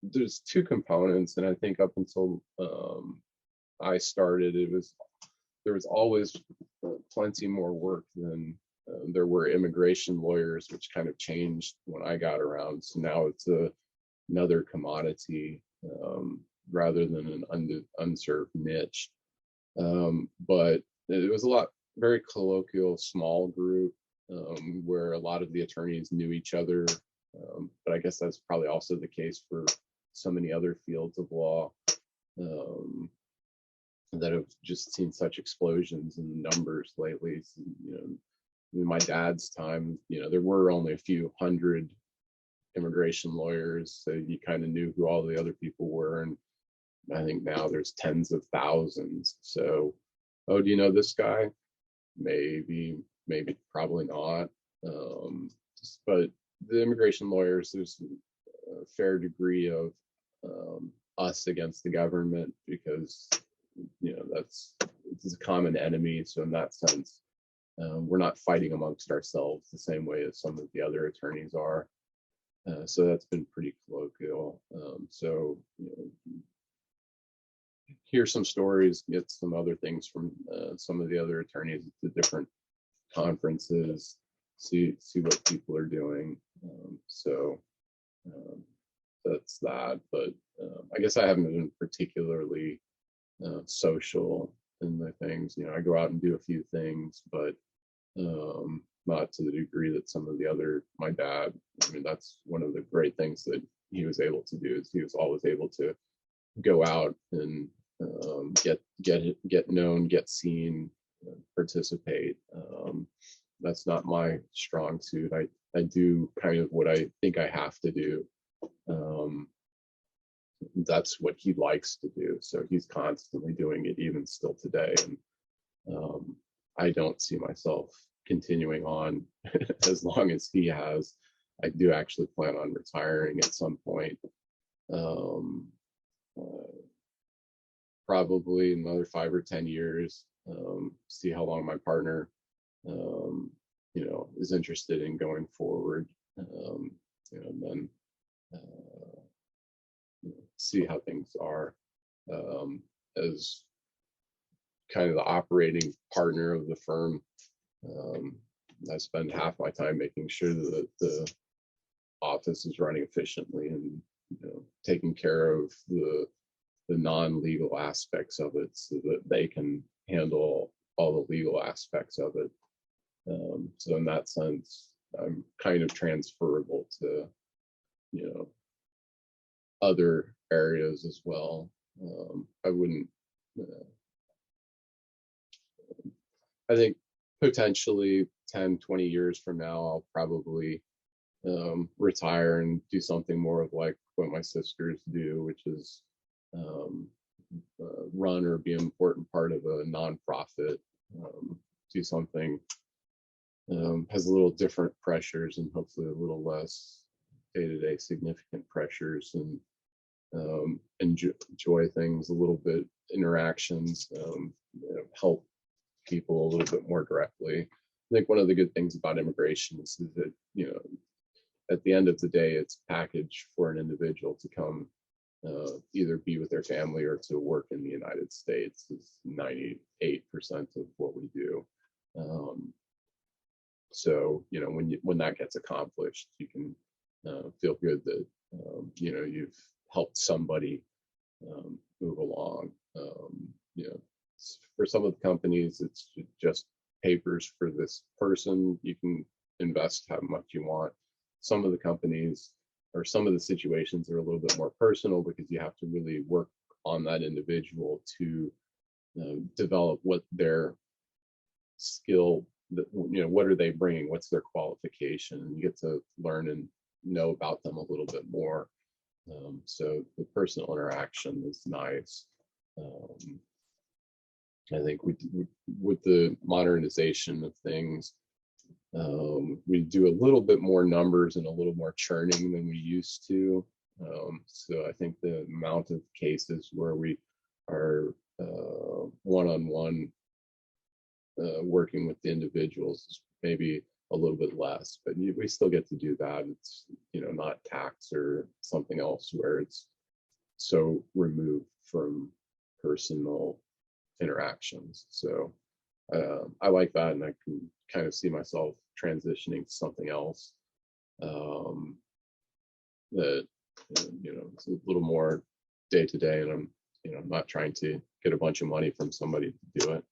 there's two components, and I think up until I started, there was always plenty more work than there were immigration lawyers, which kind of changed when I got around. So now it's another commodity rather than an unserved niche. But it was a lot very colloquial, small group where a lot of the attorneys knew each other. But I guess that's probably also the case for so many other fields of law. That have just seen such explosions in numbers lately. So, you know, in my dad's time, you know, there were only a few hundred immigration lawyers, so you kind of knew who all the other people were. And I think now there's tens of thousands. So, oh, do you know this guy? Maybe, probably not. But the immigration lawyers, there's a fair degree of us against the government because you know it's a common enemy. So in that sense, we're not fighting amongst ourselves the same way as some of the other attorneys are. So that's been pretty colloquial. So you know, hear some stories, get some other things from some of the other attorneys at the different conferences, see what people are doing. So that's that. But I guess I haven't been particularly social in the things. You know, I go out and do a few things, but not to the degree that some of the other, my dad, I mean, that's one of the great things that he was able to do is he was always able to go out and get known, get seen, participate. That's not my strong suit. I do kind of what I think I have to do. That's what he likes to do. So he's constantly doing it, even still today. And I don't see myself continuing on as long as he has. I do actually plan on retiring at some point. Probably another 5 or 10 years. See how long my partner, you know, is interested in going forward. You know, and then see how things are as kind of the operating partner of the firm. I spend half my time making sure that the office is running efficiently and you know, taking care of the non-legal aspects of it so that they can handle all the legal aspects of it. So in that sense, I'm kind of transferable to, you know, other areas as well. I wouldn't, I think potentially 10, 20 years from now, I'll probably retire and do something more of like what my sisters do, which is run or be an important part of a nonprofit, do something has a little different pressures and hopefully a little less day-to-day significant pressures, and enjoy things a little bit, interactions, you know, help people a little bit more directly. I think one of the good things about immigration is that, you know, at the end of the day, it's packaged for an individual to come either be with their family or to work in the United States. Is 98% of what we do. So, you know, when that gets accomplished, you can feel good that, you know, you've helped somebody move along. You know, for some of the companies, it's just papers for this person. You can invest how much you want. Some of the companies or some of the situations are a little bit more personal because you have to really work on that individual to develop what their skill, what are they bringing, what's their qualification, and you get to learn and know about them a little bit more. So the personal interaction is nice. I think with the modernization of things, we do a little bit more numbers and a little more churning than we used to. So I think the amount of cases where we are one-on-one working with the individuals is maybe a little bit less, but we still get to do that. It's not tax or something else where it's so removed from personal interactions. So I like that, and I can kind of see myself transitioning to something else that it's a little more day to day, and I'm not trying to get a bunch of money from somebody to do it.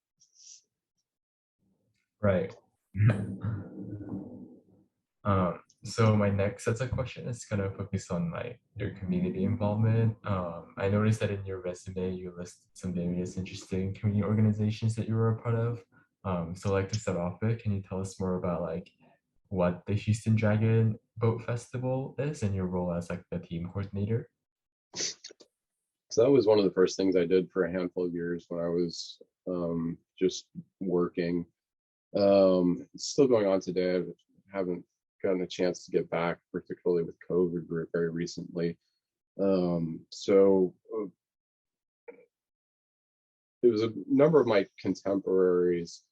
Right. So my next set of question is gonna focus on like your community involvement. I noticed that in your resume you list some various interesting community organizations that you were a part of. So like to start off with, can you tell us more about like what the Houston Dragon Boat Festival is and your role as like the team coordinator? So that was one of the first things I did for a handful of years when I was just working. It's still going on today. I haven't gotten a chance to get back, particularly with COVID very recently. So there was a number of my contemporaries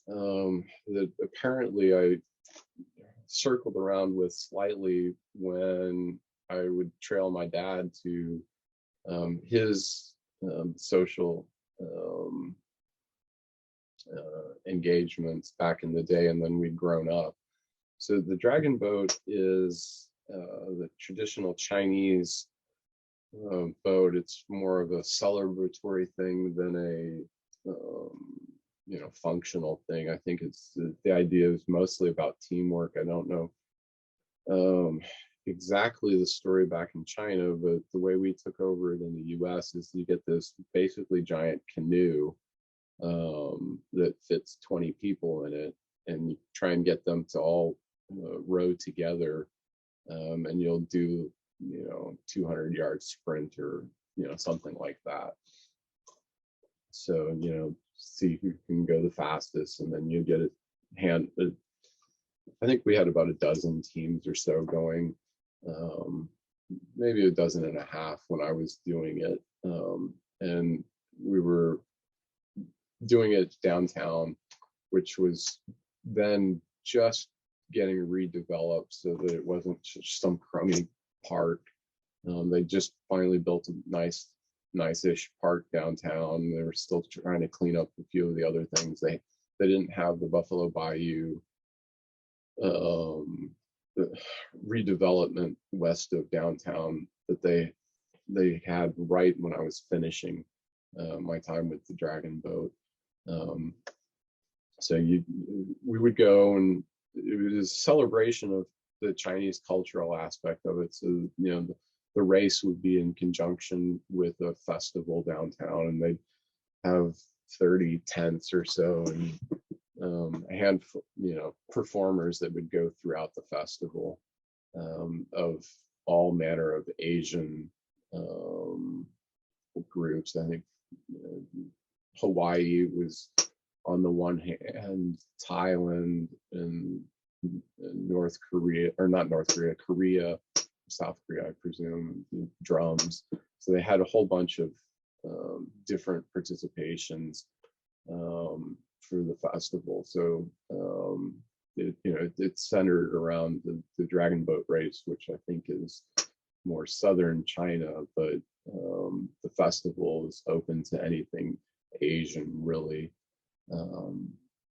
that apparently I circled around with slightly when I would trail my dad to his social engagements back in the day, and then we'd grown up. So the Dragon Boat is the traditional Chinese boat. It's more of a celebratory thing than a functional thing. I think it's the idea is mostly about teamwork. I don't know exactly the story back in China, but the way we took over it in the US is you get this basically giant canoe that fits 20 people in it, and you try and get them to all row together, and you'll do 200-yard sprint or something like that. So see who can go the fastest, and then you get it I think we had about a dozen teams or so going, maybe a dozen and a half when I was doing it, and we were doing it downtown, which was then just getting redeveloped so that it wasn't just some crummy park. They just finally built a nice-ish park downtown. They were still trying to clean up a few of the other things. They didn't have the Buffalo Bayou the redevelopment west of downtown that they had right when I was finishing my time with the Dragon Boat. So we would go, and it was a celebration of the Chinese cultural aspect of it. So the race would be in conjunction with a festival downtown, and they'd have 30 tents or so, and a handful, performers that would go throughout the festival, of all manner of Asian groups. I think Hawaii was on the one hand, Thailand and North Korea, or not North Korea, Korea, South Korea, I presume, drums. So they had a whole bunch of different participations for the festival. So it's centered around the Dragon Boat race, which I think is more southern China, but the festival is open to anything Asian, really.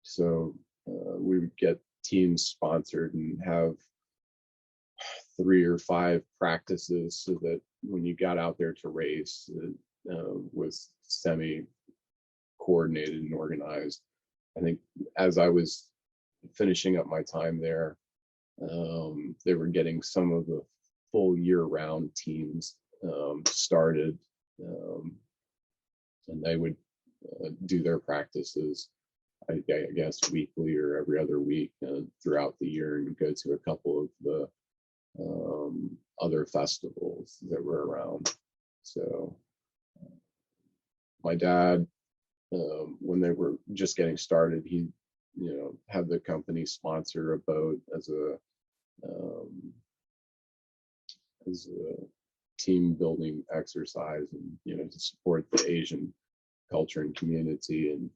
So we would get teams sponsored and have 3 or 5 practices so that when you got out there to race, it was semi coordinated and organized. I think as I was finishing up my time there, they were getting some of the full year-round teams started, and they would do their practices, I guess, weekly or every other week throughout the year, and go to a couple of the other festivals that were around. So my dad, when they were just getting started, he, had the company sponsor a boat as a team building exercise, and to support the Asian culture and community. And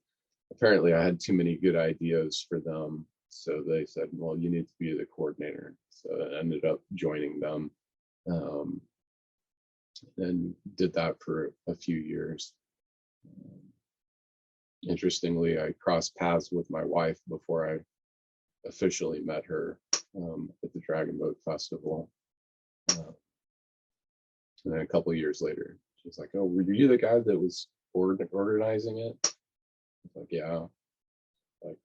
apparently I had too many good ideas for them, so they said, well, you need to be the coordinator. So I ended up joining them, and did that for a few years. Interestingly, I crossed paths with my wife before I officially met her at the Dragon Boat Festival. And then a couple of years later, she's like, "Oh, were you the guy that was organizing it?" I was like, "Yeah." Like,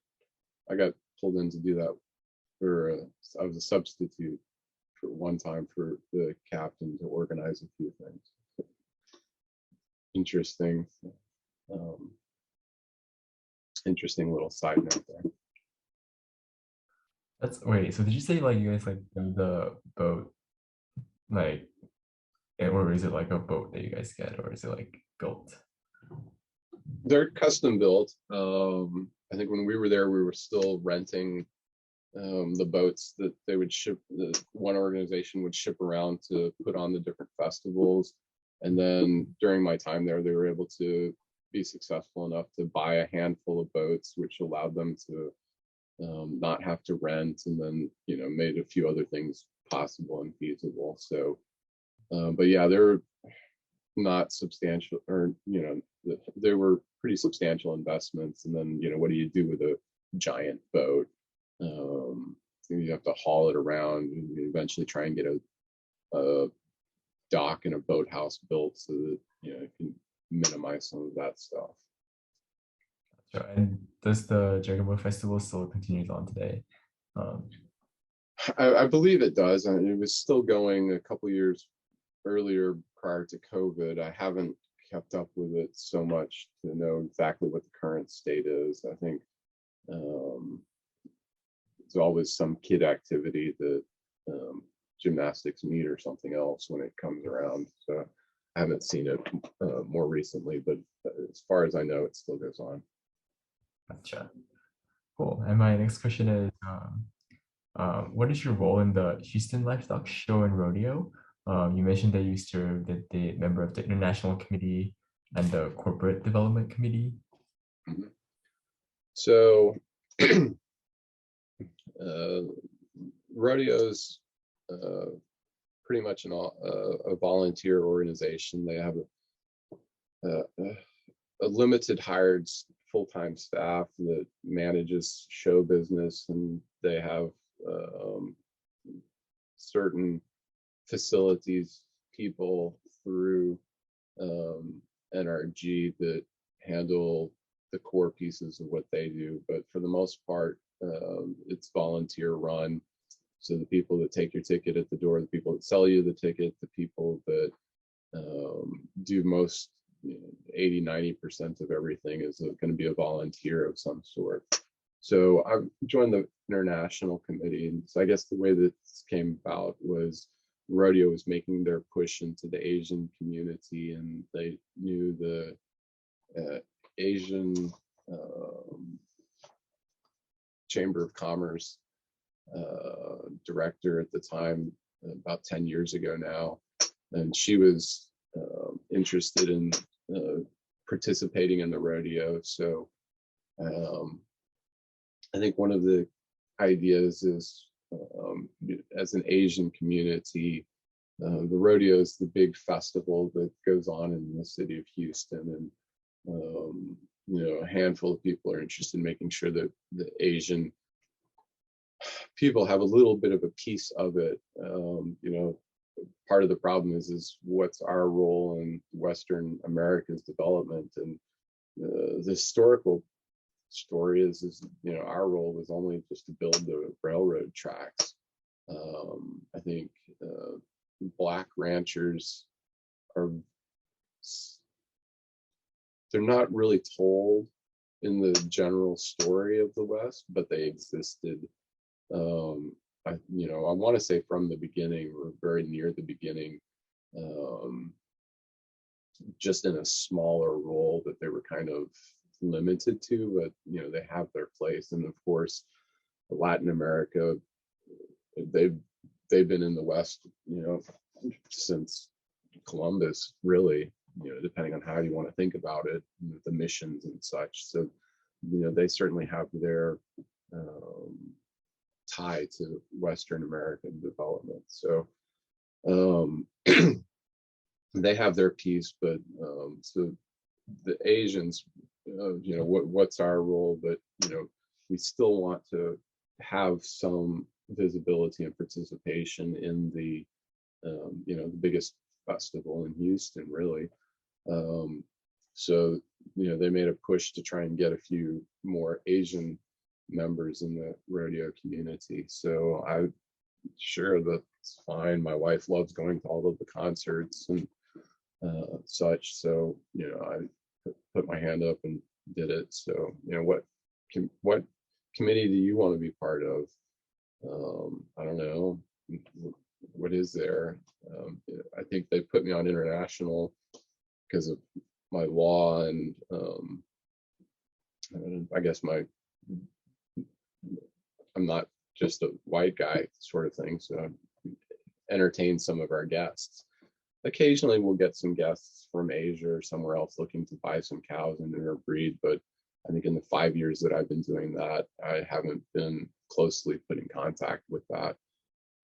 I got pulled in to do that I was a substitute for one time for the captain to organize a few things. Interesting. Interesting little side note there. That's wait. So did you say like you guys like build the boat, like, or is it like a boat that you guys get, or is it like built? They're custom built. I think when we were there, we were still renting the boats that they would ship. The one organization would ship around to put on the different festivals, and then during my time there, they were able to be successful enough to buy a handful of boats, which allowed them to not have to rent, and then made a few other things possible and feasible. So, but yeah, they're not substantial, or they were pretty substantial investments. And then what do you do with a giant boat? You have to haul it around, and eventually try and get a dock and a boathouse built so that it can minimize some of that stuff. Sure. And does the Dragon Boat Festival still continues on today? I believe it does, and it was still going a couple years earlier prior to COVID. I haven't kept up with it so much to know exactly what the current state is. I think there's always some kid activity, that gymnastics meet or something else when it comes around. So I haven't seen it more recently, but as far as I know, it still goes on. Gotcha. Cool. And my next question is, what is your role in the Houston Livestock Show and Rodeo? You mentioned that you served as the member of the International Committee and the Corporate Development Committee. Mm-hmm. So, rodeos pretty much a volunteer organization. They have a limited hired full-time staff that manages show business, and they have certain facilities, people through NRG that handle the core pieces of what they do. But for the most part, it's volunteer run. So the people that take your ticket at the door, the people that sell you the ticket, the people that do most 80-90% of everything is going to be a volunteer of some sort. So I joined the international committee, and so I guess the way that this came about was rodeo was making their push into the Asian community, and they knew the Asian Chamber of Commerce director at the time, about 10 years ago now, and she was interested in participating in the rodeo. So I think one of the ideas is, as an Asian community, the rodeo is the big festival that goes on in the city of Houston, and a handful of people are interested in making sure that the Asian people have a little bit of a piece of it. Part of the problem is what's our role in Western America's development, and the historical story is our role was only just to build the railroad tracks. I think Black ranchers are, they're not really told in the general story of the West, but they existed. I want to say from the beginning, or very near the beginning, um, just in a smaller role that they were kind of limited to, but they have their place. And of course, Latin America, they've been in the West, since Columbus, really, depending on how you want to think about it, the missions and such. So, they certainly have their tie to Western American development. So they have their piece, but so the Asians, what's our role? But we still want to have some visibility and participation in the the biggest festival in Houston, really. So they made a push to try and get a few more Asian members in the rodeo community. So I sure, that's fine. My wife loves going to all of the concerts and such. So I put my hand up and did it. So what committee do you want to be part of? I don't know. What is there? I think they put me on international because of my law and I guess I'm not just a white guy sort of thing. So entertain some of our guests. Occasionally we'll get some guests from Asia or somewhere else looking to buy some cows and interbreed, but I think in the 5 years that I've been doing that, I haven't been closely put in contact with that.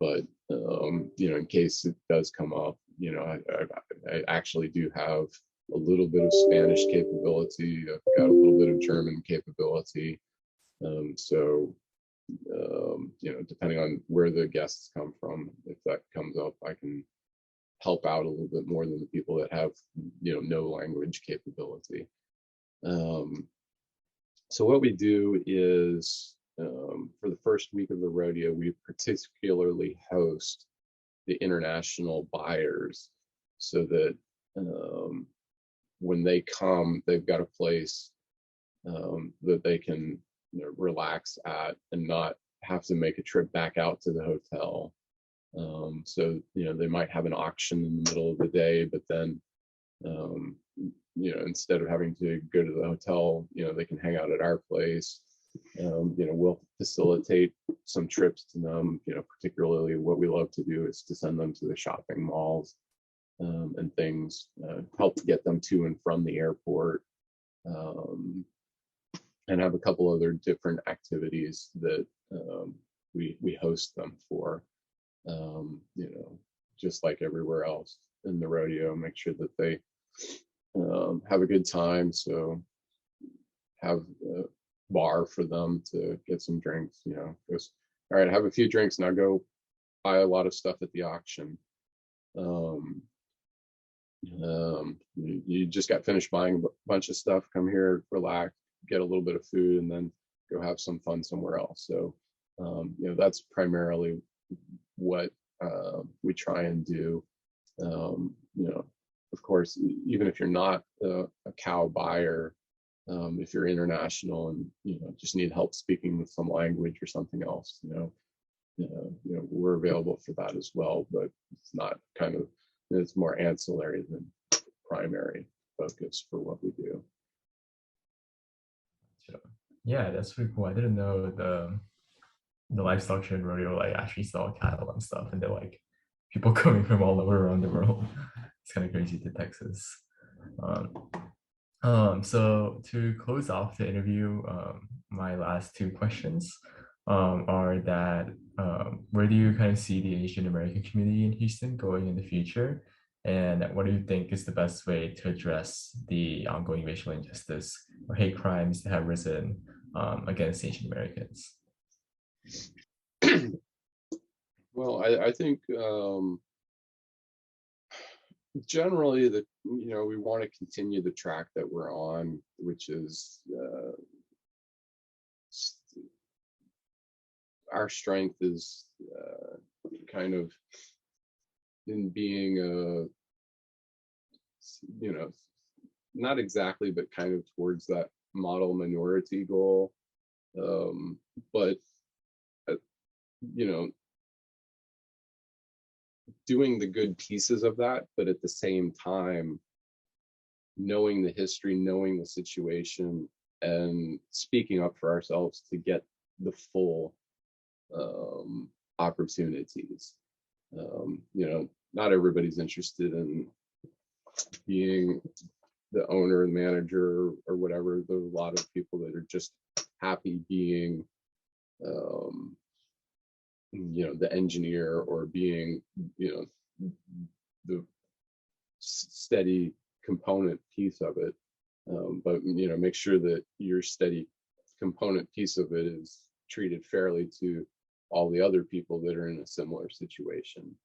But in case it does come up, I actually do have a little bit of Spanish capability. I've got a little bit of German capability. So depending on where the guests come from, if that comes up, I can help out a little bit more than the people that have no language capability. So what we do is for the first week of the rodeo, we particularly host the international buyers so that when they come, they've got a place that they can relax at and not have to make a trip back out to the hotel. So they might have an auction in the middle of the day, but then instead of having to go to the hotel, they can hang out at our place. We'll facilitate some trips to them. Particularly what we love to do is to send them to the shopping malls and things, help to get them to and from the airport, and have a couple other different activities that we host them for. Just like everywhere else in the rodeo, make sure that they have a good time. So have a bar for them to get some drinks, goes, all right, have a few drinks, now go buy a lot of stuff at the auction. You just got finished buying a bunch of stuff, come here, relax, get a little bit of food, and then go have some fun somewhere else. So that's primarily what we try and do. Of course, even if you're not a cow buyer, if you're international and just need help speaking with some language or something else, we're available for that as well. But it's not it's more ancillary than primary focus for what we do. Sure. Yeah, that's pretty cool. I didn't know the livestock show and rodeo like actually sell cattle and stuff, and they're like people coming from all over around the world. It's kind of crazy to Texas. So to close off the interview, my last two questions are that where do you kind of see the Asian American community in Houston going in the future? And what do you think is the best way to address the ongoing racial injustice or hate crimes that have risen against Asian Americans? Well, I think generally that we want to continue the track that we're on, which is our strength is kind of in being a, you know, not exactly, but kind of towards that model minority goal. But uh, you know, doing the good pieces of that, but at the same time, knowing the history, knowing the situation, and speaking up for ourselves to get the full opportunities. You know, not everybody's interested in being the owner and manager or whatever. There's a lot of people that are just happy being, you know, the engineer or being, you know, the steady component piece of it. But you know, make sure that your steady component piece of it is treated fairly to all the other people that are in a similar situation.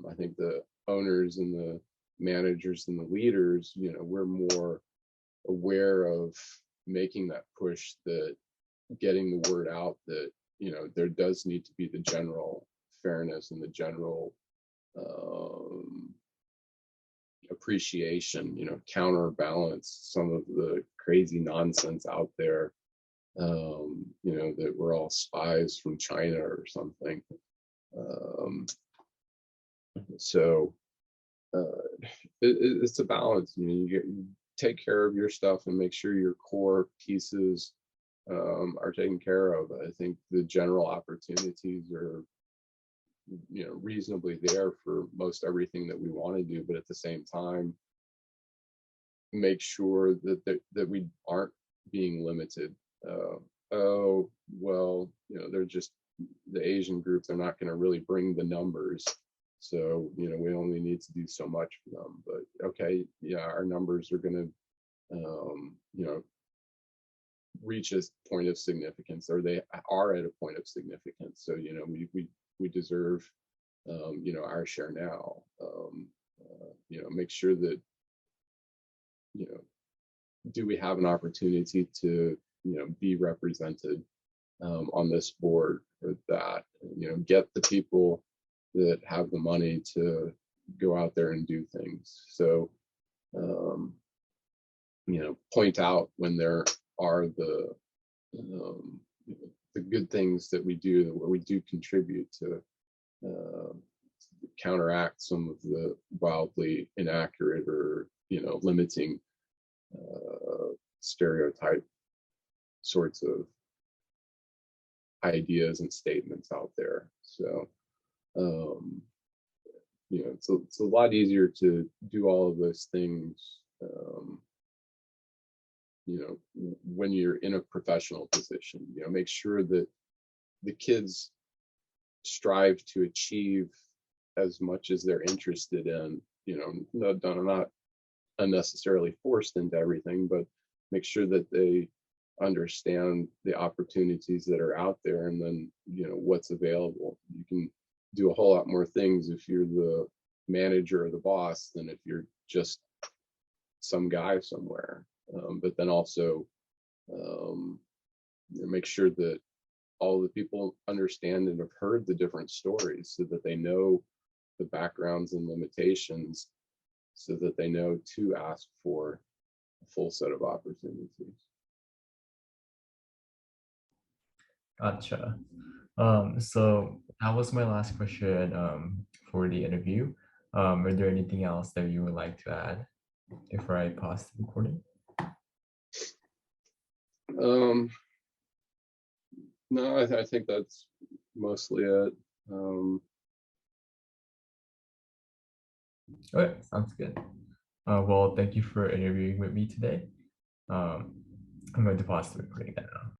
I think the owners and the managers and the leaders, you know, we're more aware of making that push, that getting the word out that, you know, there does need to be the general fairness and the general appreciation, you know, counterbalance some of the crazy nonsense out there, you know, that we're all spies from China or something. So it's a balance. You know, you take care of your stuff and make sure your core pieces are taken care of. I think the general opportunities are, you know, reasonably there for most everything that we want to do, but at the same time, make sure that we aren't being limited. Oh well, you know, they're just the Asian group. They're not going to really bring the numbers, so you know, we only need to do so much for them. But okay, yeah, our numbers are going to, you know, reach a point of significance, or they are at a point of significance. So you know, we deserve, you know, our share now. You know, make sure that, you know, do we have an opportunity to, you know, be represented on this board, or that, you know, get the people that have the money to go out there and do things. So you know, point out when there are the good things that we do, where we do contribute to counteract some of the wildly inaccurate or, you know, limiting stereotype sorts of ideas and statements out there. So you know, it's a lot easier to do all of those things, you know, when you're in a professional position. You know, make sure that the kids strive to achieve as much as they're interested in. You know, not unnecessarily forced into everything, but make sure that they understand the opportunities that are out there, and then, you know, what's available. You can do a whole lot more things if you're the manager or the boss than if you're just some guy somewhere. But then also, you know, make sure that all the people understand and have heard the different stories, so that they know the backgrounds and limitations, so that they know to ask for a full set of opportunities. Gotcha. So that was my last question for the interview. Are there anything else that you would like to add before I pause the recording? No, I think that's mostly it. Okay, sounds good. Well, thank you for interviewing with me today. I'm going to pause the recording now.